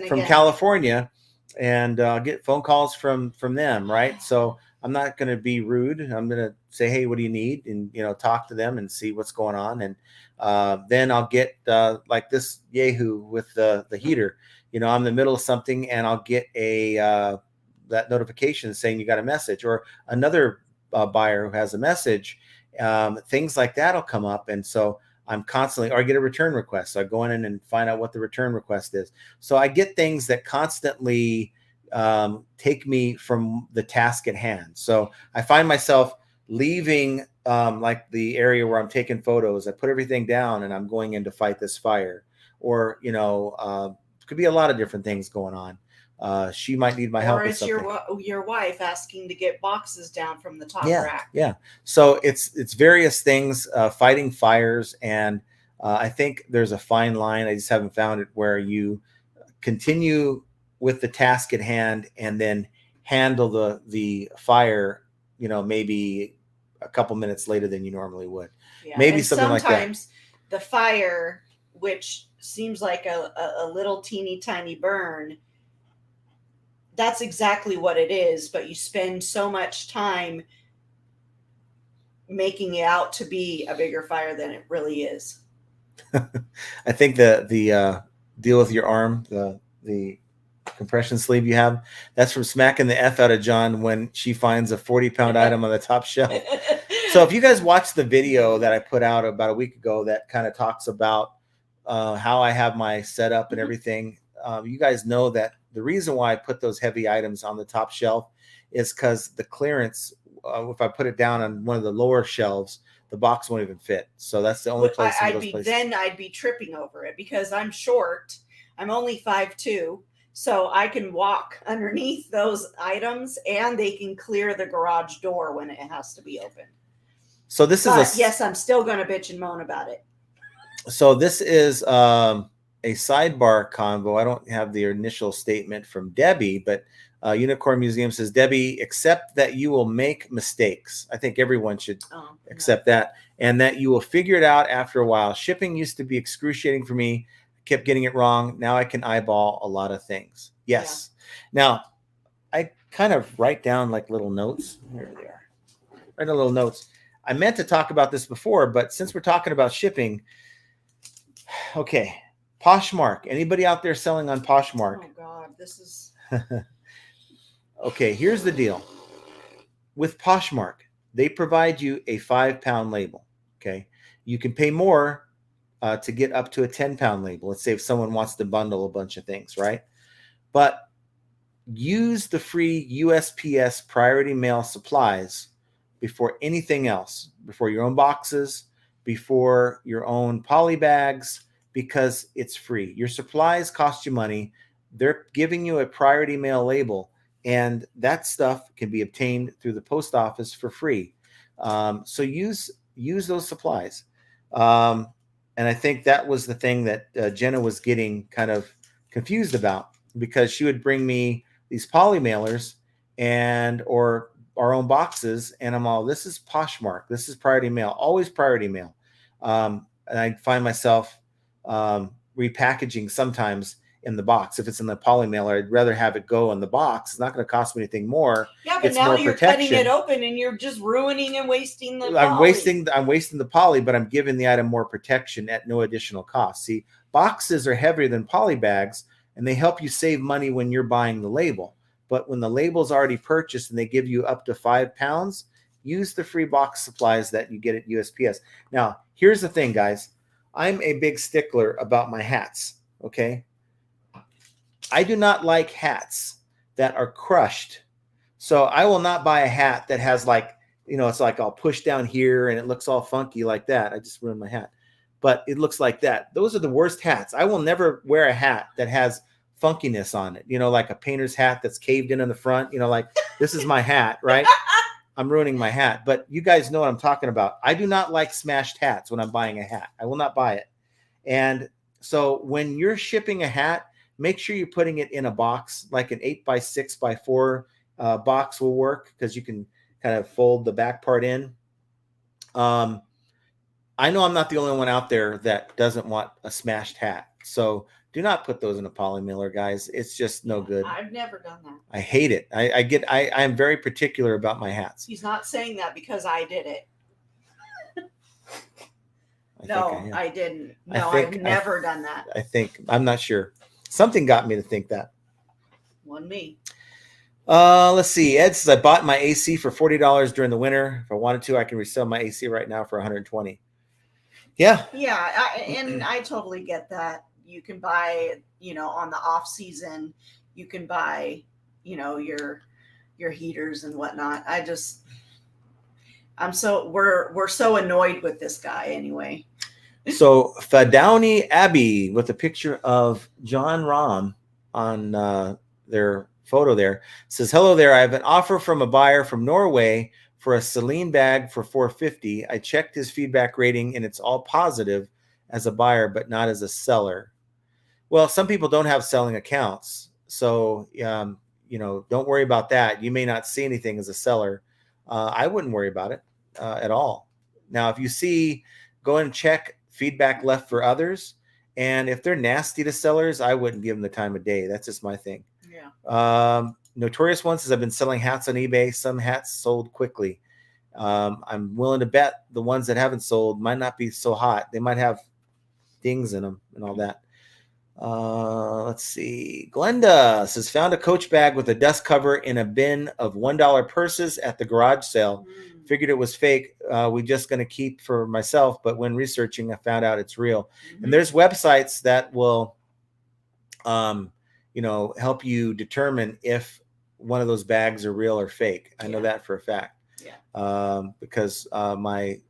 from California, and get phone calls from them, right? So I'm not going to be rude. I'm going to say, hey, what do you need? And, talk to them and see what's going on. And then I'll get like this Yahoo with the heater. I'm in the middle of something, and I'll get that notification saying you got a message, or another buyer who has a message. Things like that will come up. And so I'm constantly, or I get a return request. So I go in and find out what the return request is. So I get things that constantly take me from the task at hand. So I find myself leaving like the area where I'm taking photos. I put everything down and I'm going in to fight this fire. Or, could be a lot of different things going on. She might need my help. Or it's your wife asking to get boxes down from the top rack. Yeah. So it's various things, fighting fires. And I think there's a fine line. I just haven't found it, where you continue with the task at hand and then handle the fire, maybe a couple minutes later than you normally would. Yeah. Maybe and something like that. Sometimes the fire, which seems like a little teeny tiny burn, that's exactly what it is, but you spend so much time making it out to be a bigger fire than it really is. I think the deal with your arm, the compression sleeve you have, that's from smacking the F out of John when she finds a 40-pound item on the top shelf. So if you guys watch the video that I put out about a week ago that kind of talks about how I have my setup and everything, you guys know that the reason why I put those heavy items on the top shelf is because the clearance, if I put it down on one of the lower shelves, the box won't even fit. So that's the only place. I'd be tripping over it because I'm short. I'm only 5'2", so I can walk underneath those items, and they can clear the garage door when it has to be open. So this is yes, I'm still going to bitch and moan about it. So this is a sidebar convo. I don't have the initial statement from Debbie, but Unicorn Museum says, Debbie, accept that you will make mistakes. I think everyone should accept that, and that you will figure it out after a while. Shipping used to be excruciating for me. Kept getting it wrong. Now I can eyeball a lot of things. Yes. Yeah. Now I kind of write down like little notes. Here they are. Write a little notes. I meant to talk about this before, but since we're talking about shipping, okay. Poshmark. Anybody out there selling on Poshmark? Oh God, this is. Okay, here's the deal. With Poshmark, they provide you a 5-pound label. Okay, you can pay more to get up to a 10-pound label. Let's say if someone wants to bundle a bunch of things, right? But use the free USPS priority mail supplies before anything else, before your own boxes, before your own poly bags, because it's free. Your supplies cost you money. They're giving you a priority mail label, and that stuff can be obtained through the post office for free. So use those supplies. And I think that was the thing that Jenna was getting kind of confused about, because she would bring me these poly mailers or our own boxes, and I'm all, this is Poshmark, this is priority mail, always priority mail. And I find myself repackaging sometimes in the box. If it's in the poly mailer, I'd rather have it go in the box. It's not going to cost me anything more. Yeah, but it's now more you're protection. cutting it open and you're just ruining and wasting the I'm poly. wasting the poly, but I'm giving the item more protection at no additional cost. See, boxes are heavier than poly bags, and they help you save money when you're buying the label. But when the label's already purchased and they give you up to 5 pounds, use the free box supplies that you get at USPS. Now, here's the thing, guys. I'm a big stickler about my hats, okay? I do not like hats that are crushed. So I will not buy a hat that has like, it's like I'll push down here and it looks all funky like that. I just ruined my hat. But it looks like that. Those are the worst hats. I will never wear a hat that has funkiness on it. Like a painter's hat that's caved in the front. Like this is my hat, right? I'm ruining my hat. But you guys know what I'm talking about. I do not like smashed hats when I'm buying a hat. I will not buy it. And so when you're shipping a hat, make sure you're putting it in a box, like an 8x6x4 box will work, because you can kind of fold the back part in. I know I'm not the only one out there that doesn't want a smashed hat. So do not put those in a poly mailer, guys. It's just no good. I've never done that. I hate it. I am very particular about my hats. He's not saying that because I did it. I didn't. No, I've never done that. I'm not sure. Something got me to think that. One me. Let's see. Ed says, I bought my AC for $40 during the winter. If I wanted to, I can resell my AC right now for $120. Yeah. Yeah. And I totally get that. You can buy, on the off season, you can buy, your heaters and whatnot. We're so annoyed with this guy anyway. So Fadowny Abbey with a picture of John Rahm on their photo there says, hello there. I have an offer from a buyer from Norway for a Celine bag for $450. I checked his feedback rating and it's all positive as a buyer, but not as a seller. Well, some people don't have selling accounts. So, don't worry about that. You may not see anything as a seller. I wouldn't worry about it at all. Now, if you see, go and check feedback left for others. And if they're nasty to sellers, I wouldn't give them the time of day. That's just my thing. Yeah. Notorious One says, I've been selling hats on eBay. Some hats sold quickly. I'm willing to bet the ones that haven't sold might not be so hot. They might have dings in them and all that. Let's see. Glenda says, found a Coach bag with a dust cover in a bin of $1 purses at the garage sale. Figured it was fake. We just going to keep for myself. But when researching, I found out it's real. And there's websites that will, help you determine if one of those bags are real or fake. I know that for a fact. Yeah. Because my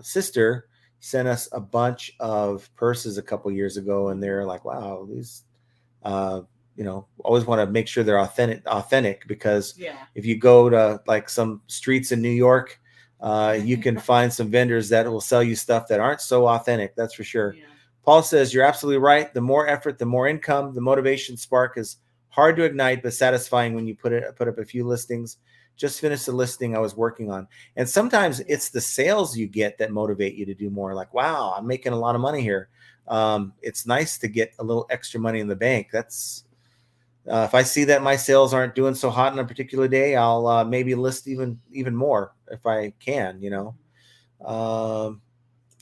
sister sent us a bunch of purses a couple years ago, and they're like, wow, these, always want to make sure they're authentic, because if you go to like some streets in New York, you can find some vendors that will sell you stuff that aren't so authentic. That's for sure. Yeah. Paul says, you're absolutely right. The more effort, the more income. The motivation spark is hard to ignite, but satisfying when you put up a few listings. Just finished the listing I was working on. And sometimes it's the sales you get that motivate you to do more. Like, wow, I'm making a lot of money here. It's nice to get a little extra money in the bank. That's if I see that my sales aren't doing so hot on a particular day, I'll maybe list even more if I can,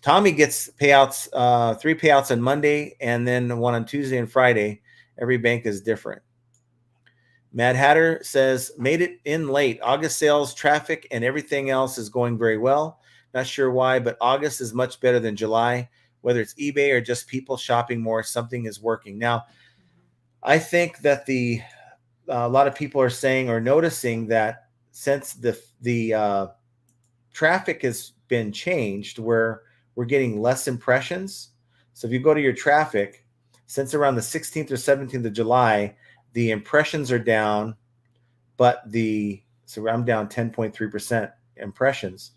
Tommy gets payouts, 3 payouts on Monday and then 1 on Tuesday and Friday. Every bank is different. Mad Hatter says, made it in late. August sales, traffic, and everything else is going very well. Not sure why, but August is much better than July. Whether it's eBay or just people shopping more, something is working. Now, I think that a lot of people are saying or noticing that since the traffic has been changed, where we're getting less impressions. So if you go to your traffic, since around the 16th or 17th of July, the impressions are down, but so I'm down 10.3% impressions,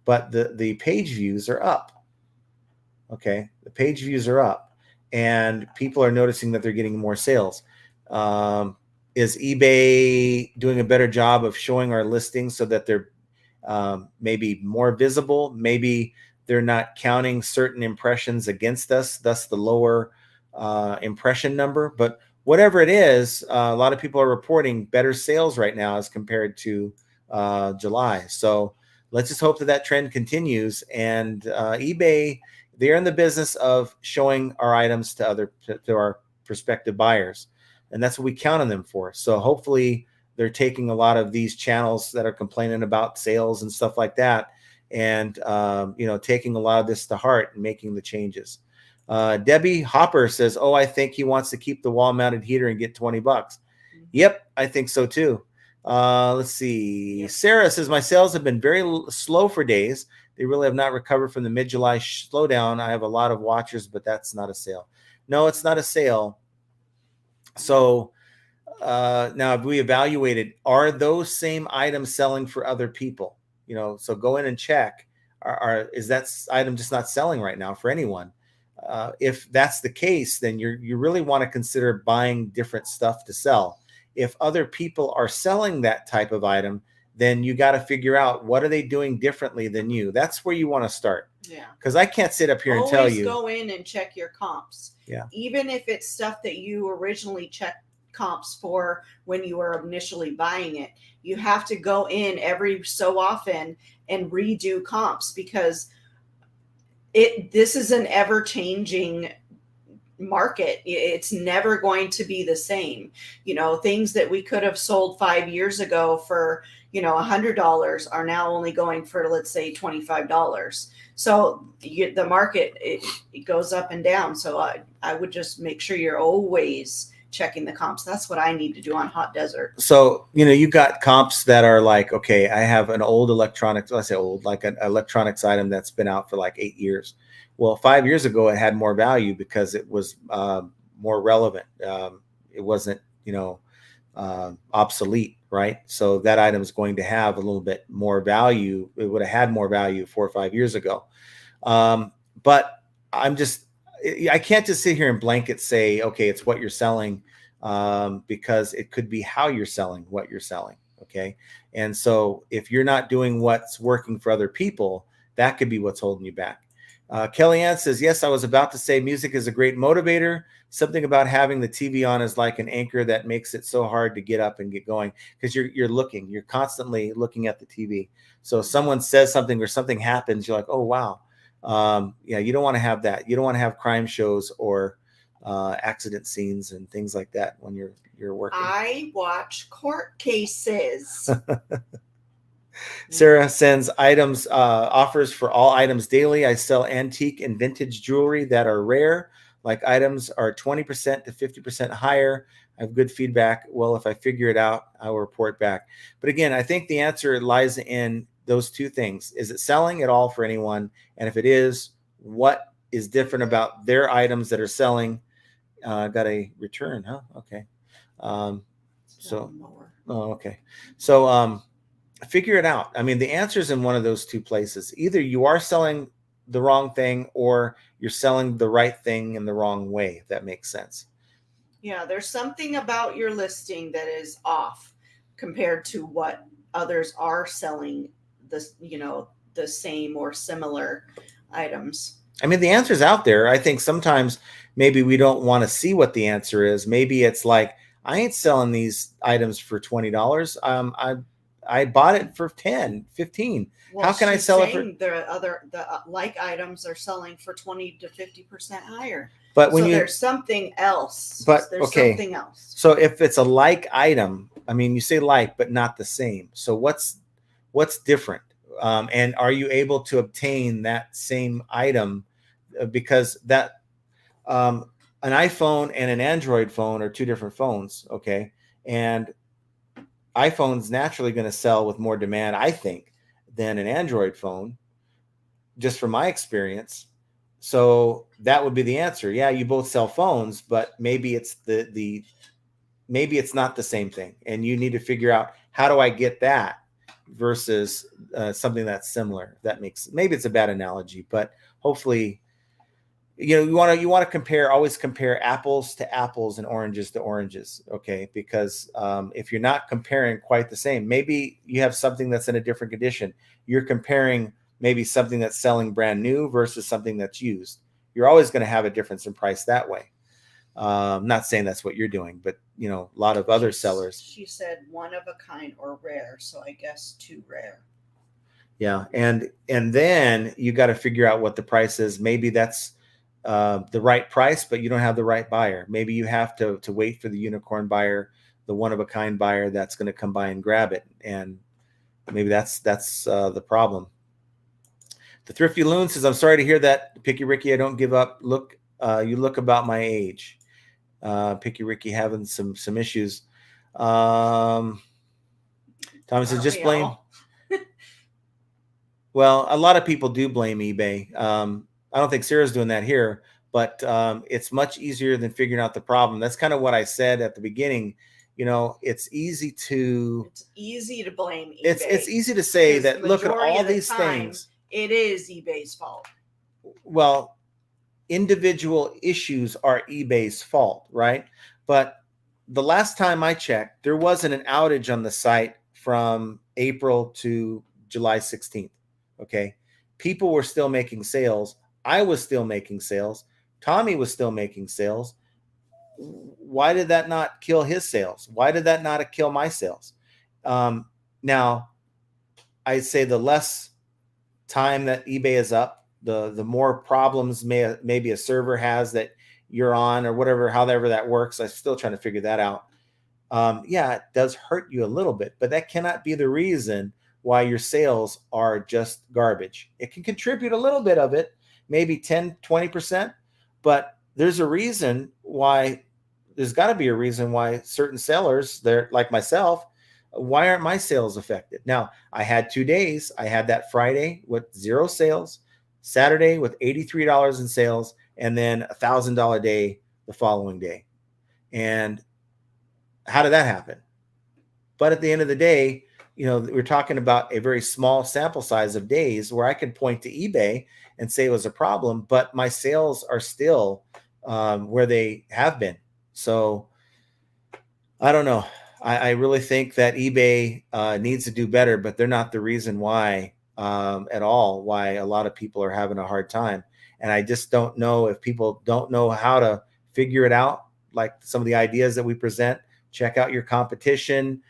but the page views are up. Okay, the page views are up, and people are noticing that they're getting more sales. is eBay doing a better job of showing our listings so that they're maybe more visible? Maybe they're not counting certain impressions against us, thus the lower impression number. But whatever it is, a lot of people are reporting better sales right now as compared to July. So let's just hope that that trend continues. And eBay, they're in the business of showing our items to our prospective buyers, and that's what we count on them for. So hopefully they're taking a lot of these channels that are complaining about sales and stuff like that, and taking a lot of this to heart and making the changes. Debbie Hopper says, "Oh, I think he wants to keep the wall-mounted heater and get $20." Yep, I think so too. Let's see. Yep. Sarah says, "My sales have been very slow for days. They really have not recovered from the mid-July slowdown. I have a lot of watchers, but that's not a sale." No, it's not a sale. So now have we evaluated, are those same items selling for other people? So go in and check, is that item just not selling right now for anyone? If that's the case, then you really want to consider buying different stuff to sell. If other people are selling that type of item, then you got to figure out, what are they doing differently than you? That's where you want to start. Yeah. Because I can't sit up here and tell you. Always go in and check your comps. Yeah. Even if it's stuff that you originally checked comps for when you were initially buying it, you have to go in every so often and redo comps, because this is an ever-changing market. It's never going to be the same. Things that we could have sold 5 years ago for $100 are now only going for, let's say, $25. So the market, it goes up and down. So I would just make sure you're always checking the comps. That's what I need to do on Hot Desert. So, you got comps that are like, okay, I have an old electronics, let's say old, like an electronics item that's been out for like 8 years. Well, 5 years ago, it had more value because it was more relevant. It wasn't, obsolete, right? So that item is going to have a little bit more value. It would have had more value 4 or 5 years ago. But I can't just sit here and blanket say, okay, it's what you're selling, because it could be how you're selling what you're selling. Okay. And so if you're not doing what's working for other people, that could be what's holding you back. Kellyanne says, "Yes, I was about to say music is a great motivator. Something about having the TV on is like an anchor that makes it so hard to get up and get going, because you're constantly looking at the TV. So if someone says something or something happens, you're like, oh, wow. Yeah, you don't want to have that. You don't want to have crime shows or accident scenes and things like that when you're working." I watch court cases. Sarah sends items, offers for all items daily. I sell antique and vintage jewelry that are rare. Like items are 20% to 50% higher. I have good feedback. Well, if I figure it out, I will report back. But again, I think the answer lies in those two things. Is it selling at all for anyone? And if it is, what is different about their items that are selling? Got a return, huh? Okay. Okay. So, figure it out. I mean, the answer is in one of those two places. Either you are selling the wrong thing, or you're selling the right thing in the wrong way, if that makes sense. Yeah, there's something about your listing that is off compared to what others are selling, the same or similar items. I mean, the answer's out there. I think sometimes maybe we don't want to see what the answer is. Maybe it's like, I ain't selling these items for $20. I bought it for 10, 15. Well, how can I sell it for the like items are selling for 20 to 50% higher? But when there's something else. Something else. So if it's a like item, I mean, you say like, but not the same. So what's different? And are you able to obtain that same item? Because that an iPhone and an Android phone are two different phones. Okay. And iPhone's naturally going to sell with more demand, I think, than an Android phone, just from my experience. So that would be the answer. Yeah, you both sell phones, but maybe it's maybe it's not the same thing, and you need to figure out, how do I get that versus something that's similar. Maybe it's a bad analogy, but hopefully you want to always compare apples to apples and oranges to oranges. Okay. Because if you're not comparing quite the same, maybe you have something that's in a different condition. You're comparing maybe something that's selling brand new versus something that's used. You're always going to have a difference in price that way. I'm not saying that's what you're doing, but a lot of other sellers. She said one of a kind or rare. So I guess too rare. Yeah. And then you got to figure out what the price is. Maybe that's the right price, but you don't have the right buyer. Maybe you have to wait for the unicorn buyer, the one of a kind buyer that's going to come by and grab it. And maybe that's the problem. The Thrifty Loon says, I'm sorry to hear that, Picky Ricky. I don't give up. Look, you look about my age. Picky Ricky having some issues. Thomas says, just blame. Well, a lot of people do blame eBay. I don't think Sarah's doing that here, but it's much easier than figuring out the problem. That's kind of what I said at the beginning. It's easy to blame eBay. It's easy to say that, look at all these things. It is eBay's fault. Well, individual issues are eBay's fault, right? But the last time I checked, there wasn't an outage on the site from April to July 16th. Okay. People were still making sales. I was still making sales. Tommy was still making sales. Why did that not kill his sales? Why did that not kill my sales? Now, I'd say the less time that eBay is up, the more problems maybe a server has that you're on or whatever, however that works. I'm still trying to figure that out. Yeah, it does hurt you a little bit, but that cannot be the reason why your sales are just garbage. It can contribute a little bit of it, maybe 10, 20%, but there's a reason why. There's got to be a reason why certain sellers, they're like myself, why aren't my sales affected? Now, I had 2 days. I had that Friday with 0 sales, Saturday with $83 in sales, and then $1,000 day the following day. And how did that happen? But at the end of the day, we're talking about a very small sample size of days where I could point to eBay and say it was a problem, but my sales are still where they have been. So I don't know. I really think that eBay needs to do better, but they're not the reason why at all, why a lot of people are having a hard time. And I just don't know if people don't know how to figure it out, like some of the ideas that we present. Check out your competition.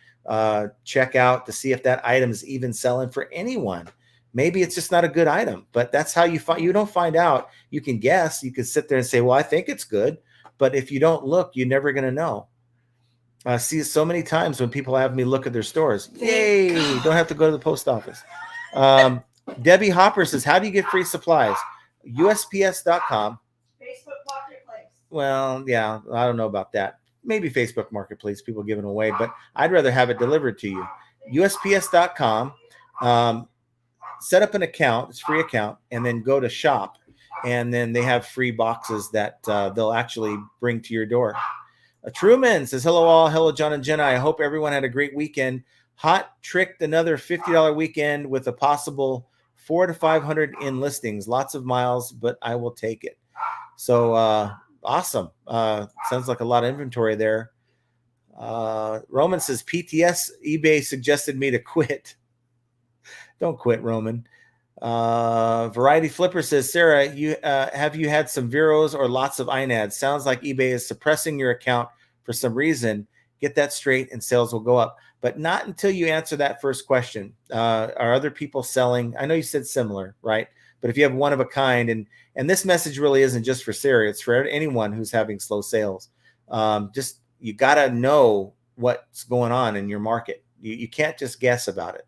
Check out to see if that item is even selling for anyone. Maybe it's just not a good item, but that's how you don't find out. You can guess. You could sit there and say, well, I think it's good. But if you don't look, you're never going to know. I see it so many times when people have me look at their stores. Yay! Don't have to go to the post office. Debbie Hopper says, how do you get free supplies? USPS.com. Facebook Marketplace. Well, yeah, I don't know about that. Maybe Facebook Marketplace, people giving away, but I'd rather have it delivered to you. USPS.com. Set up an account. It's a free account. And then go to shop. And then they have free boxes that they'll actually bring to your door. Truman says, hello all. Hello, John and Jenna. I hope everyone had a great weekend. Hot tricked another $50 weekend with a possible 400 to 500 in listings. Lots of miles, but I will take it. So awesome. Sounds like a lot of inventory there. Roman says, PTS, eBay suggested me to quit. Don't quit, Roman. Variety Flipper says, Sarah, have you had some Veros or lots of INADs? Sounds like eBay is suppressing your account for some reason. Get that straight and sales will go up. But not until you answer that first question. Are other people selling? I know you said similar, right? But if you have one of a kind, and this message really isn't just for Sarah, it's for anyone who's having slow sales. Just you got to know what's going on in your market. You can't just guess about it.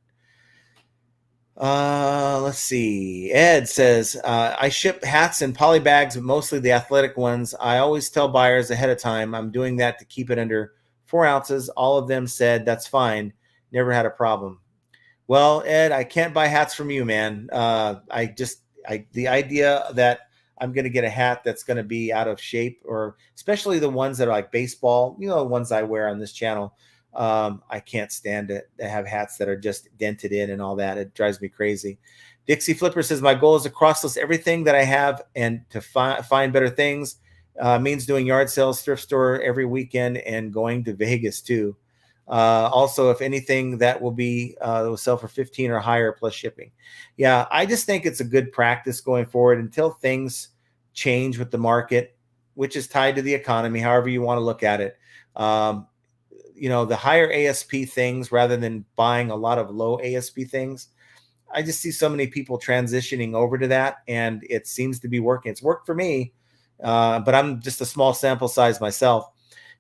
Let's see. Ed says, I ship hats and poly bags, but mostly the athletic ones. I always tell buyers ahead of time I'm doing that to keep it under 4 ounces. All of them said that's fine. Never had a problem. Well, Ed, I can't buy hats from you, man. The idea that I'm going to get a hat that's going to be out of shape, or especially the ones that are like baseball, the ones I wear on this channel. I can't stand it to have hats that are just dented in and all that. It drives me crazy. Dixie Flipper says, my goal is to cross-list everything that I have and to find better things. Means doing yard sales, thrift store every weekend, and going to Vegas too. Also, if anything, that will sell for 15 or higher plus shipping. Yeah, I just think it's a good practice going forward until things change with the market, which is tied to the economy, however you want to look at it. The higher ASP things rather than buying a lot of low ASP things. I just see so many people transitioning over to that, and it seems to be working. It's worked for me, but I'm just a small sample size myself.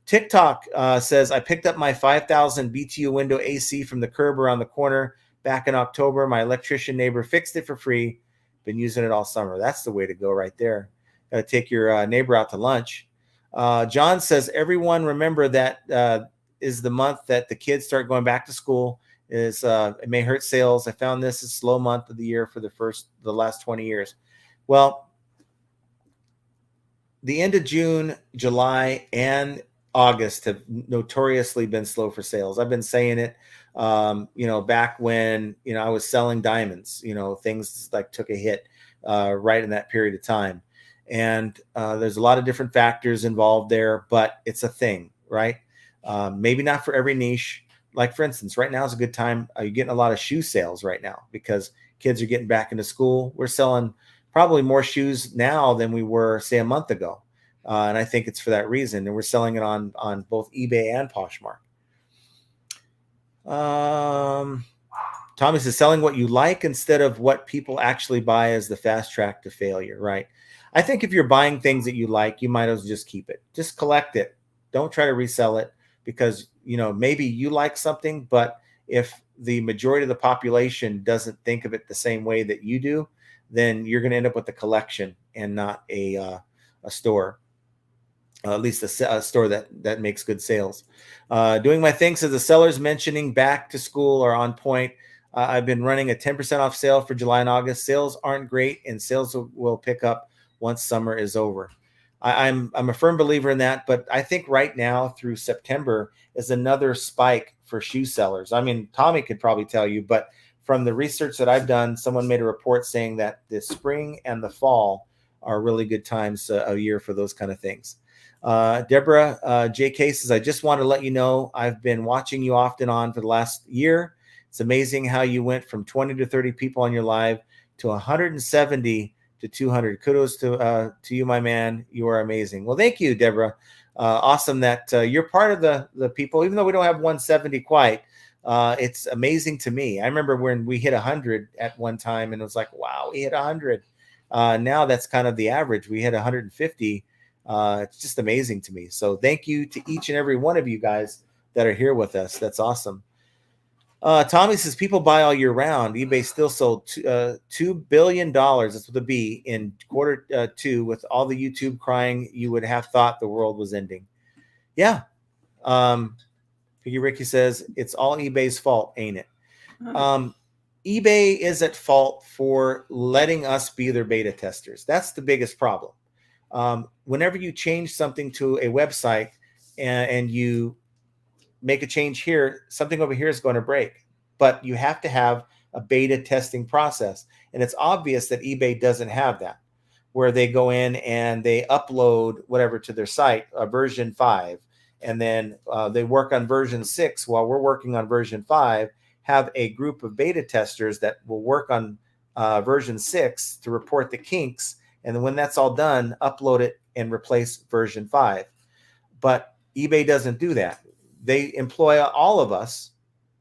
TikTok says, I picked up my 5,000 BTU window AC from the curb around the corner back in October. My electrician neighbor fixed it for free. Been using it all summer. That's the way to go right there. Got to take your neighbor out to lunch. John says, everyone remember that is the month that the kids start going back to school. It may hurt sales. I found this a slow month of the year for the last 20 years. Well, the end of June, July, and August have notoriously been slow for sales. I've been saying it, back when, I was selling diamonds, things like took a hit right in that period of time. And there's a lot of different factors involved there, but it's a thing, right? Maybe not for every niche. Like, for instance, right now is a good time. You're getting a lot of shoe sales right now because kids are getting back into school. We're selling probably more shoes now than we were, say, a month ago. And I think it's for that reason. And we're selling it on both eBay and Poshmark. Tommy says, selling what you like instead of what people actually buy is the fast track to failure, right? I think if you're buying things that you like, you might as well just keep it. Just collect it. Don't try to resell it because, maybe you like something, but if the majority of the population doesn't think of it the same way that you do, then you're going to end up with a collection and not a store. At least a store that makes good sales. Doing my thing says the sellers mentioning back to school are on point. I've been running a 10% off sale for July and August. Sales aren't great, and sales will pick up once summer is over. I'm a firm believer in that, but I think right now through September is another spike for shoe sellers. I mean, Tommy could probably tell you, but from the research that I've done, someone made a report saying that the spring and the fall are really good times a year for those kind of things. Deborah JK says, I just want to let you know I've been watching you off and on for the last year. It's amazing how you went from 20 to 30 people on your live to 170 to 200. Kudos to you, my man. You are amazing. Well, thank you, Deborah. Awesome that you're part of the people, even though we don't have 170 quite. It's amazing to me. I remember when we hit 100 at one time and it was like, wow, we hit 100. Now that's kind of the average. We hit 150. It's just amazing to me. So thank you to each and every one of you guys that are here with us. That's awesome. Tommy says people buy all year round. eBay still sold $2 billion. That's with a B in quarter two. With all the YouTube crying, you would have thought the world was ending. Yeah. Piggy Ricky says it's all eBay's fault, ain't it? eBay is at fault for letting us be their beta testers. That's the biggest problem. Whenever you change something to a website and you make a change here, something over here is going to break, but you have to have a beta testing process. And it's obvious that eBay doesn't have that, where they go in and they upload whatever to their site, version 5, and then they work on version 6 while we're working on version 5, have a group of beta testers that will work on version 6 to report the kinks. And then when that's all done, upload it and replace version 5. But eBay doesn't do that. They employ all of us,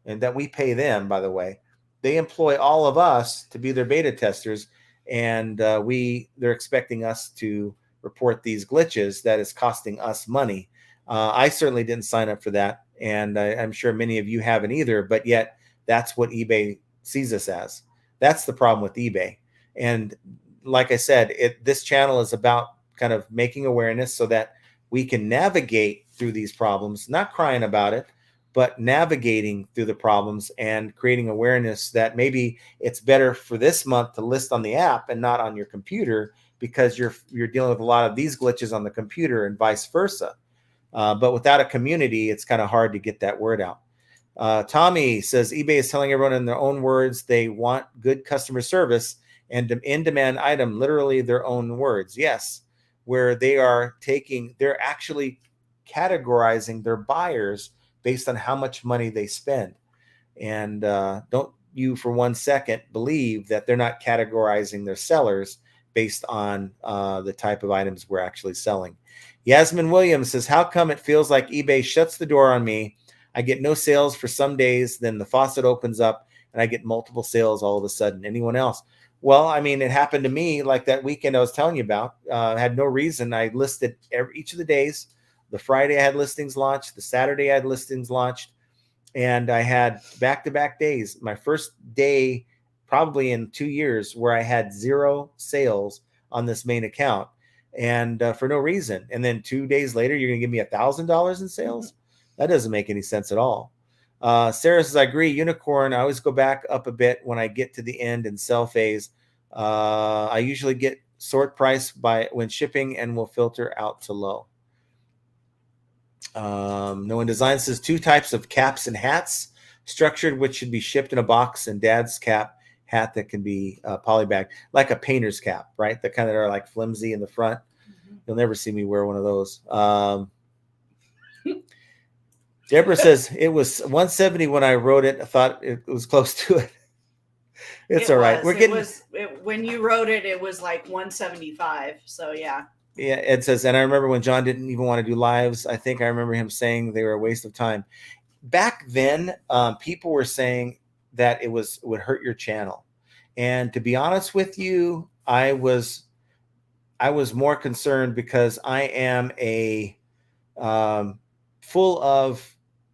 and that we pay them, by the way. They employ all of us to be their beta testers, and they're expecting us to report these glitches that is costing us money. I certainly didn't sign up for that, and I'm sure many of you haven't either, but yet that's what eBay sees us as. That's the problem with eBay. And like I said, this channel is about kind of making awareness so that we can navigate through these problems, not crying about it, but navigating through the problems and creating awareness that maybe it's better for this month to list on the app and not on your computer because you're dealing with a lot of these glitches on the computer and vice versa. But without a community, it's kind of hard to get that word out. Tommy says eBay is telling everyone in their own words they want good customer service and in-demand item, literally their own words. Yes, where they're actually categorizing their buyers based on how much money they spend. And don't you for one second believe that they're not categorizing their sellers based on the type of items we're actually selling. Yasmin Williams says, how come it feels like eBay shuts the door on me? I get no sales for some days, then the faucet opens up and I get multiple sales all of a sudden. Anyone else? Well, I mean, it happened to me like that weekend I was telling you about. I had no reason. I listed each of the days. The Friday I had listings launched. The Saturday I had listings launched. And I had back-to-back days. My first day probably in 2 years where I had 0 sales on this main account, and for no reason. And then 2 days later, you're going to give me $1,000 in sales? That doesn't make any sense at all. Sarah says, I agree. Unicorn, I always go back up a bit when I get to the end and sell phase. I usually get sort price when shipping and will filter out to low. No One Design says 2 types of caps and hats, structured, which should be shipped in a box, and dad's hat that can be polybagged, like a painter's cap, right? The kind that are like flimsy in the front. You'll never see me wear one of those. Deborah says it was 170 when I wrote it. I thought it was close to it. It's all right. We're getting. When you wrote it, it was like 175. So yeah. Yeah, Ed says, and I remember when John didn't even want to do lives. I think I remember him saying they were a waste of time. Back then, people were saying that it would hurt your channel. And to be honest with you, I was more concerned because I am full of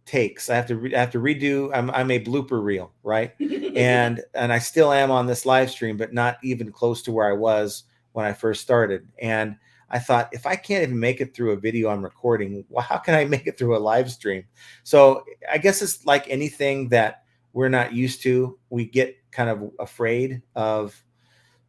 takes. I have to redo. I'm a blooper reel, right? and I still am on this live stream, but not even close to where I was when I first started. And I thought, if I can't even make it through a video I'm recording, well, how can I make it through a live stream? So I guess it's like anything that we're not used to. We get kind of afraid of,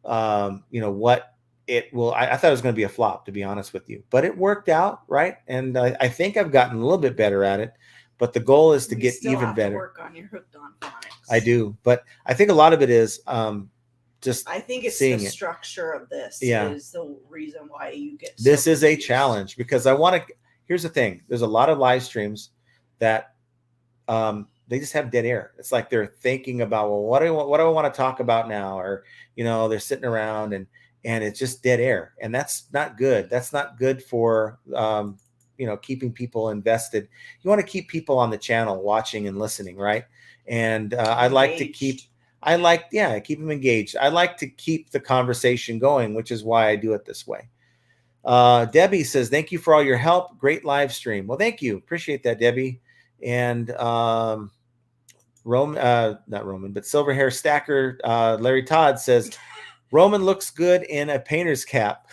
what it will. I thought it was going to be a flop, to be honest with you, but it worked out, right? And I think I've gotten a little bit better at it. But the goal is to get even better. To work on your hooked on phonics. I do, but I think a lot of it is. I think it's the structure of this is the reason why you get this is a challenge, because I want to. Here's the thing: there's a lot of live streams that they just have dead air. It's like they're thinking about, well, what do I want to talk about now, or they're sitting around and it's just dead air, and that's not good. That's not good for keeping people invested. You want to keep people on the channel watching and listening, right? And I like to keep. Keep them engaged. I like to keep the conversation going, which is why I do it this way. Debbie says, thank you for all your help. Great live stream. Well, thank you. Appreciate that, Debbie. And not Roman, but Silver Hair Stacker, Larry Todd says, Roman looks good in a painter's cap.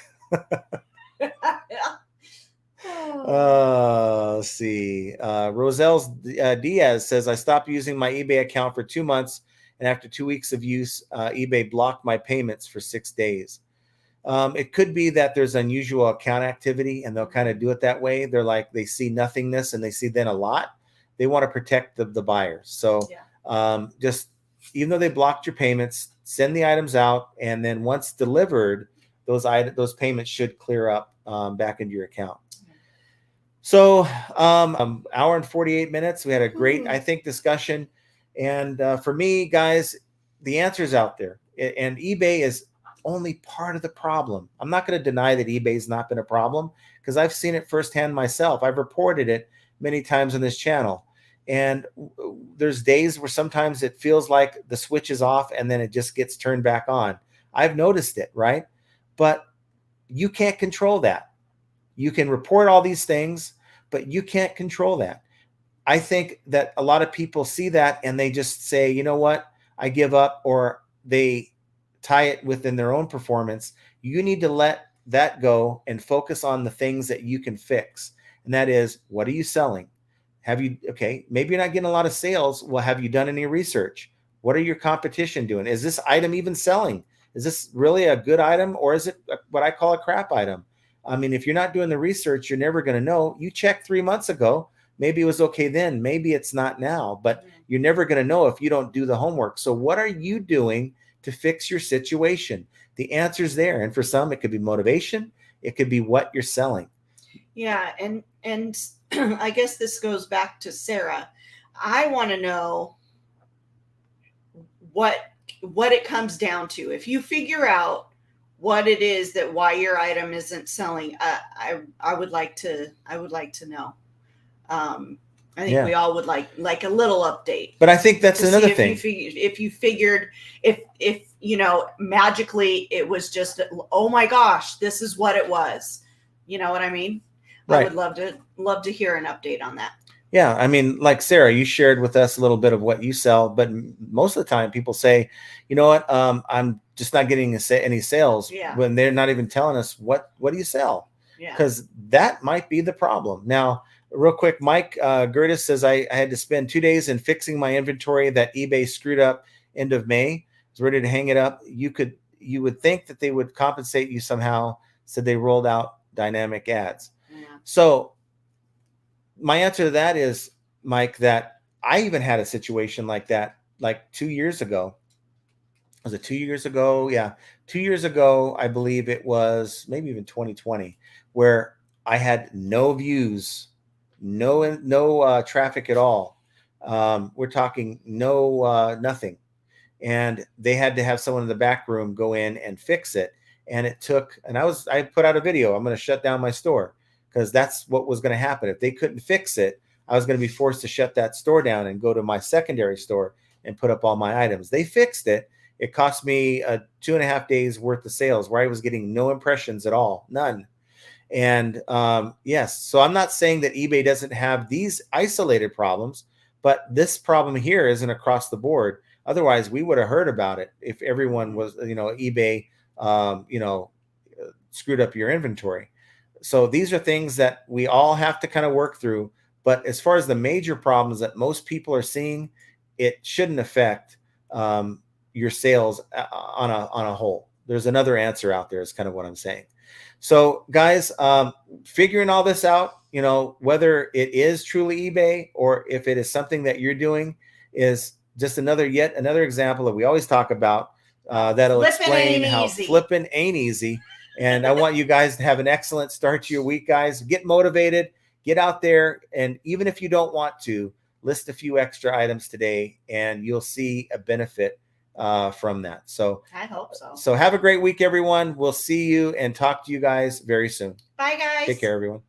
Let's see. Roselle Diaz says, I stopped using my eBay account for 2 months. And after 2 weeks of use, eBay blocked my payments for 6 days. It could be that there's unusual account activity, and they'll kind of do it that way. They're like, they see nothingness and they see then a lot. They want to protect the buyers. So just, even though they blocked your payments, send the items out. And then once delivered, those payments should clear up back into your account. So hour and 48 minutes. We had a great, I think, discussion. And for me, guys, the answer is out there. And eBay is only part of the problem. I'm not going to deny that eBay's not been a problem, because I've seen it firsthand myself. I've reported it many times on this channel. And there's days where sometimes it feels like the switch is off and then it just gets turned back on. I've noticed it, right? But you can't control that. You can report all these things, but you can't control that. I think that a lot of people see that and they just say, you know what, I give up, or they tie it within their own performance. You need to let that go and focus on the things that you can fix. And that is, what are you selling? Maybe you're not getting a lot of sales. Well, have you done any research? What are your competition doing? Is this item even selling? Is this really a good item, or is it what I call a crap item? I mean, if you're not doing the research, you're never going to know. You checked 3 months ago. Maybe it was okay then. Maybe it's not now, but you're never going to know if you don't do the homework. So what are you doing to fix your situation? The answer's there. And for some, it could be motivation. It could be what you're selling. Yeah. And I guess this goes back to Sarah. I want to know what it comes down to. If you figure out what it is that why your item isn't selling, I would like to know. I think we all would like a little update. But I think that's another thing. If you figured, if you know, magically it was just, oh my gosh, this is what it was. You know what I mean? Right. I would love to hear an update on that. Yeah, I mean, like Sarah, you shared with us a little bit of what you sell, but most of the time people say, you know what, I'm just not getting any sales when they're not even telling us what do you sell? Because that might be the problem. Now, real quick, Mike Gertis says, I had to spend 2 days in fixing my inventory that eBay screwed up end of May. I was ready to hang it up. You would think that they would compensate you somehow. So they rolled out dynamic ads. Yeah. So my answer to that is, Mike, that I even had a situation like that, like 2 years ago. Was it 2 years ago? Yeah. 2 years ago, I believe it was maybe even 2020, where I had no views, no traffic at all. We're talking nothing. And they had to have someone in the back room go in and fix it. And it took, and I put out a video, I'm going to shut down my store, because that's what was going to happen. If they couldn't fix it, I was going to be forced to shut that store down and go to my secondary store and put up all my items. They fixed it. It cost me 2.5 days worth of sales, where I was getting no impressions at all, none. And yes, so I'm not saying that eBay doesn't have these isolated problems, but this problem here isn't across the board. Otherwise, we would have heard about it if everyone was, eBay, screwed up your inventory. So these are things that we all have to kind of work through. But as far as the major problems that most people are seeing, it shouldn't affect your sales on a whole. There's another answer out there is kind of what I'm saying. So guys, figuring all this out, whether it is truly eBay or if it is something that you're doing, is just yet another example that we always talk about that'll explain how flipping ain't easy. And I want you guys to have an excellent start to your week, guys. Get motivated, get out there. And even if you don't want to, list a few extra items today and you'll see a benefit from that. So I hope so. So have a great week, everyone. We'll see you and talk to you guys very soon. Bye, guys. Take care, everyone.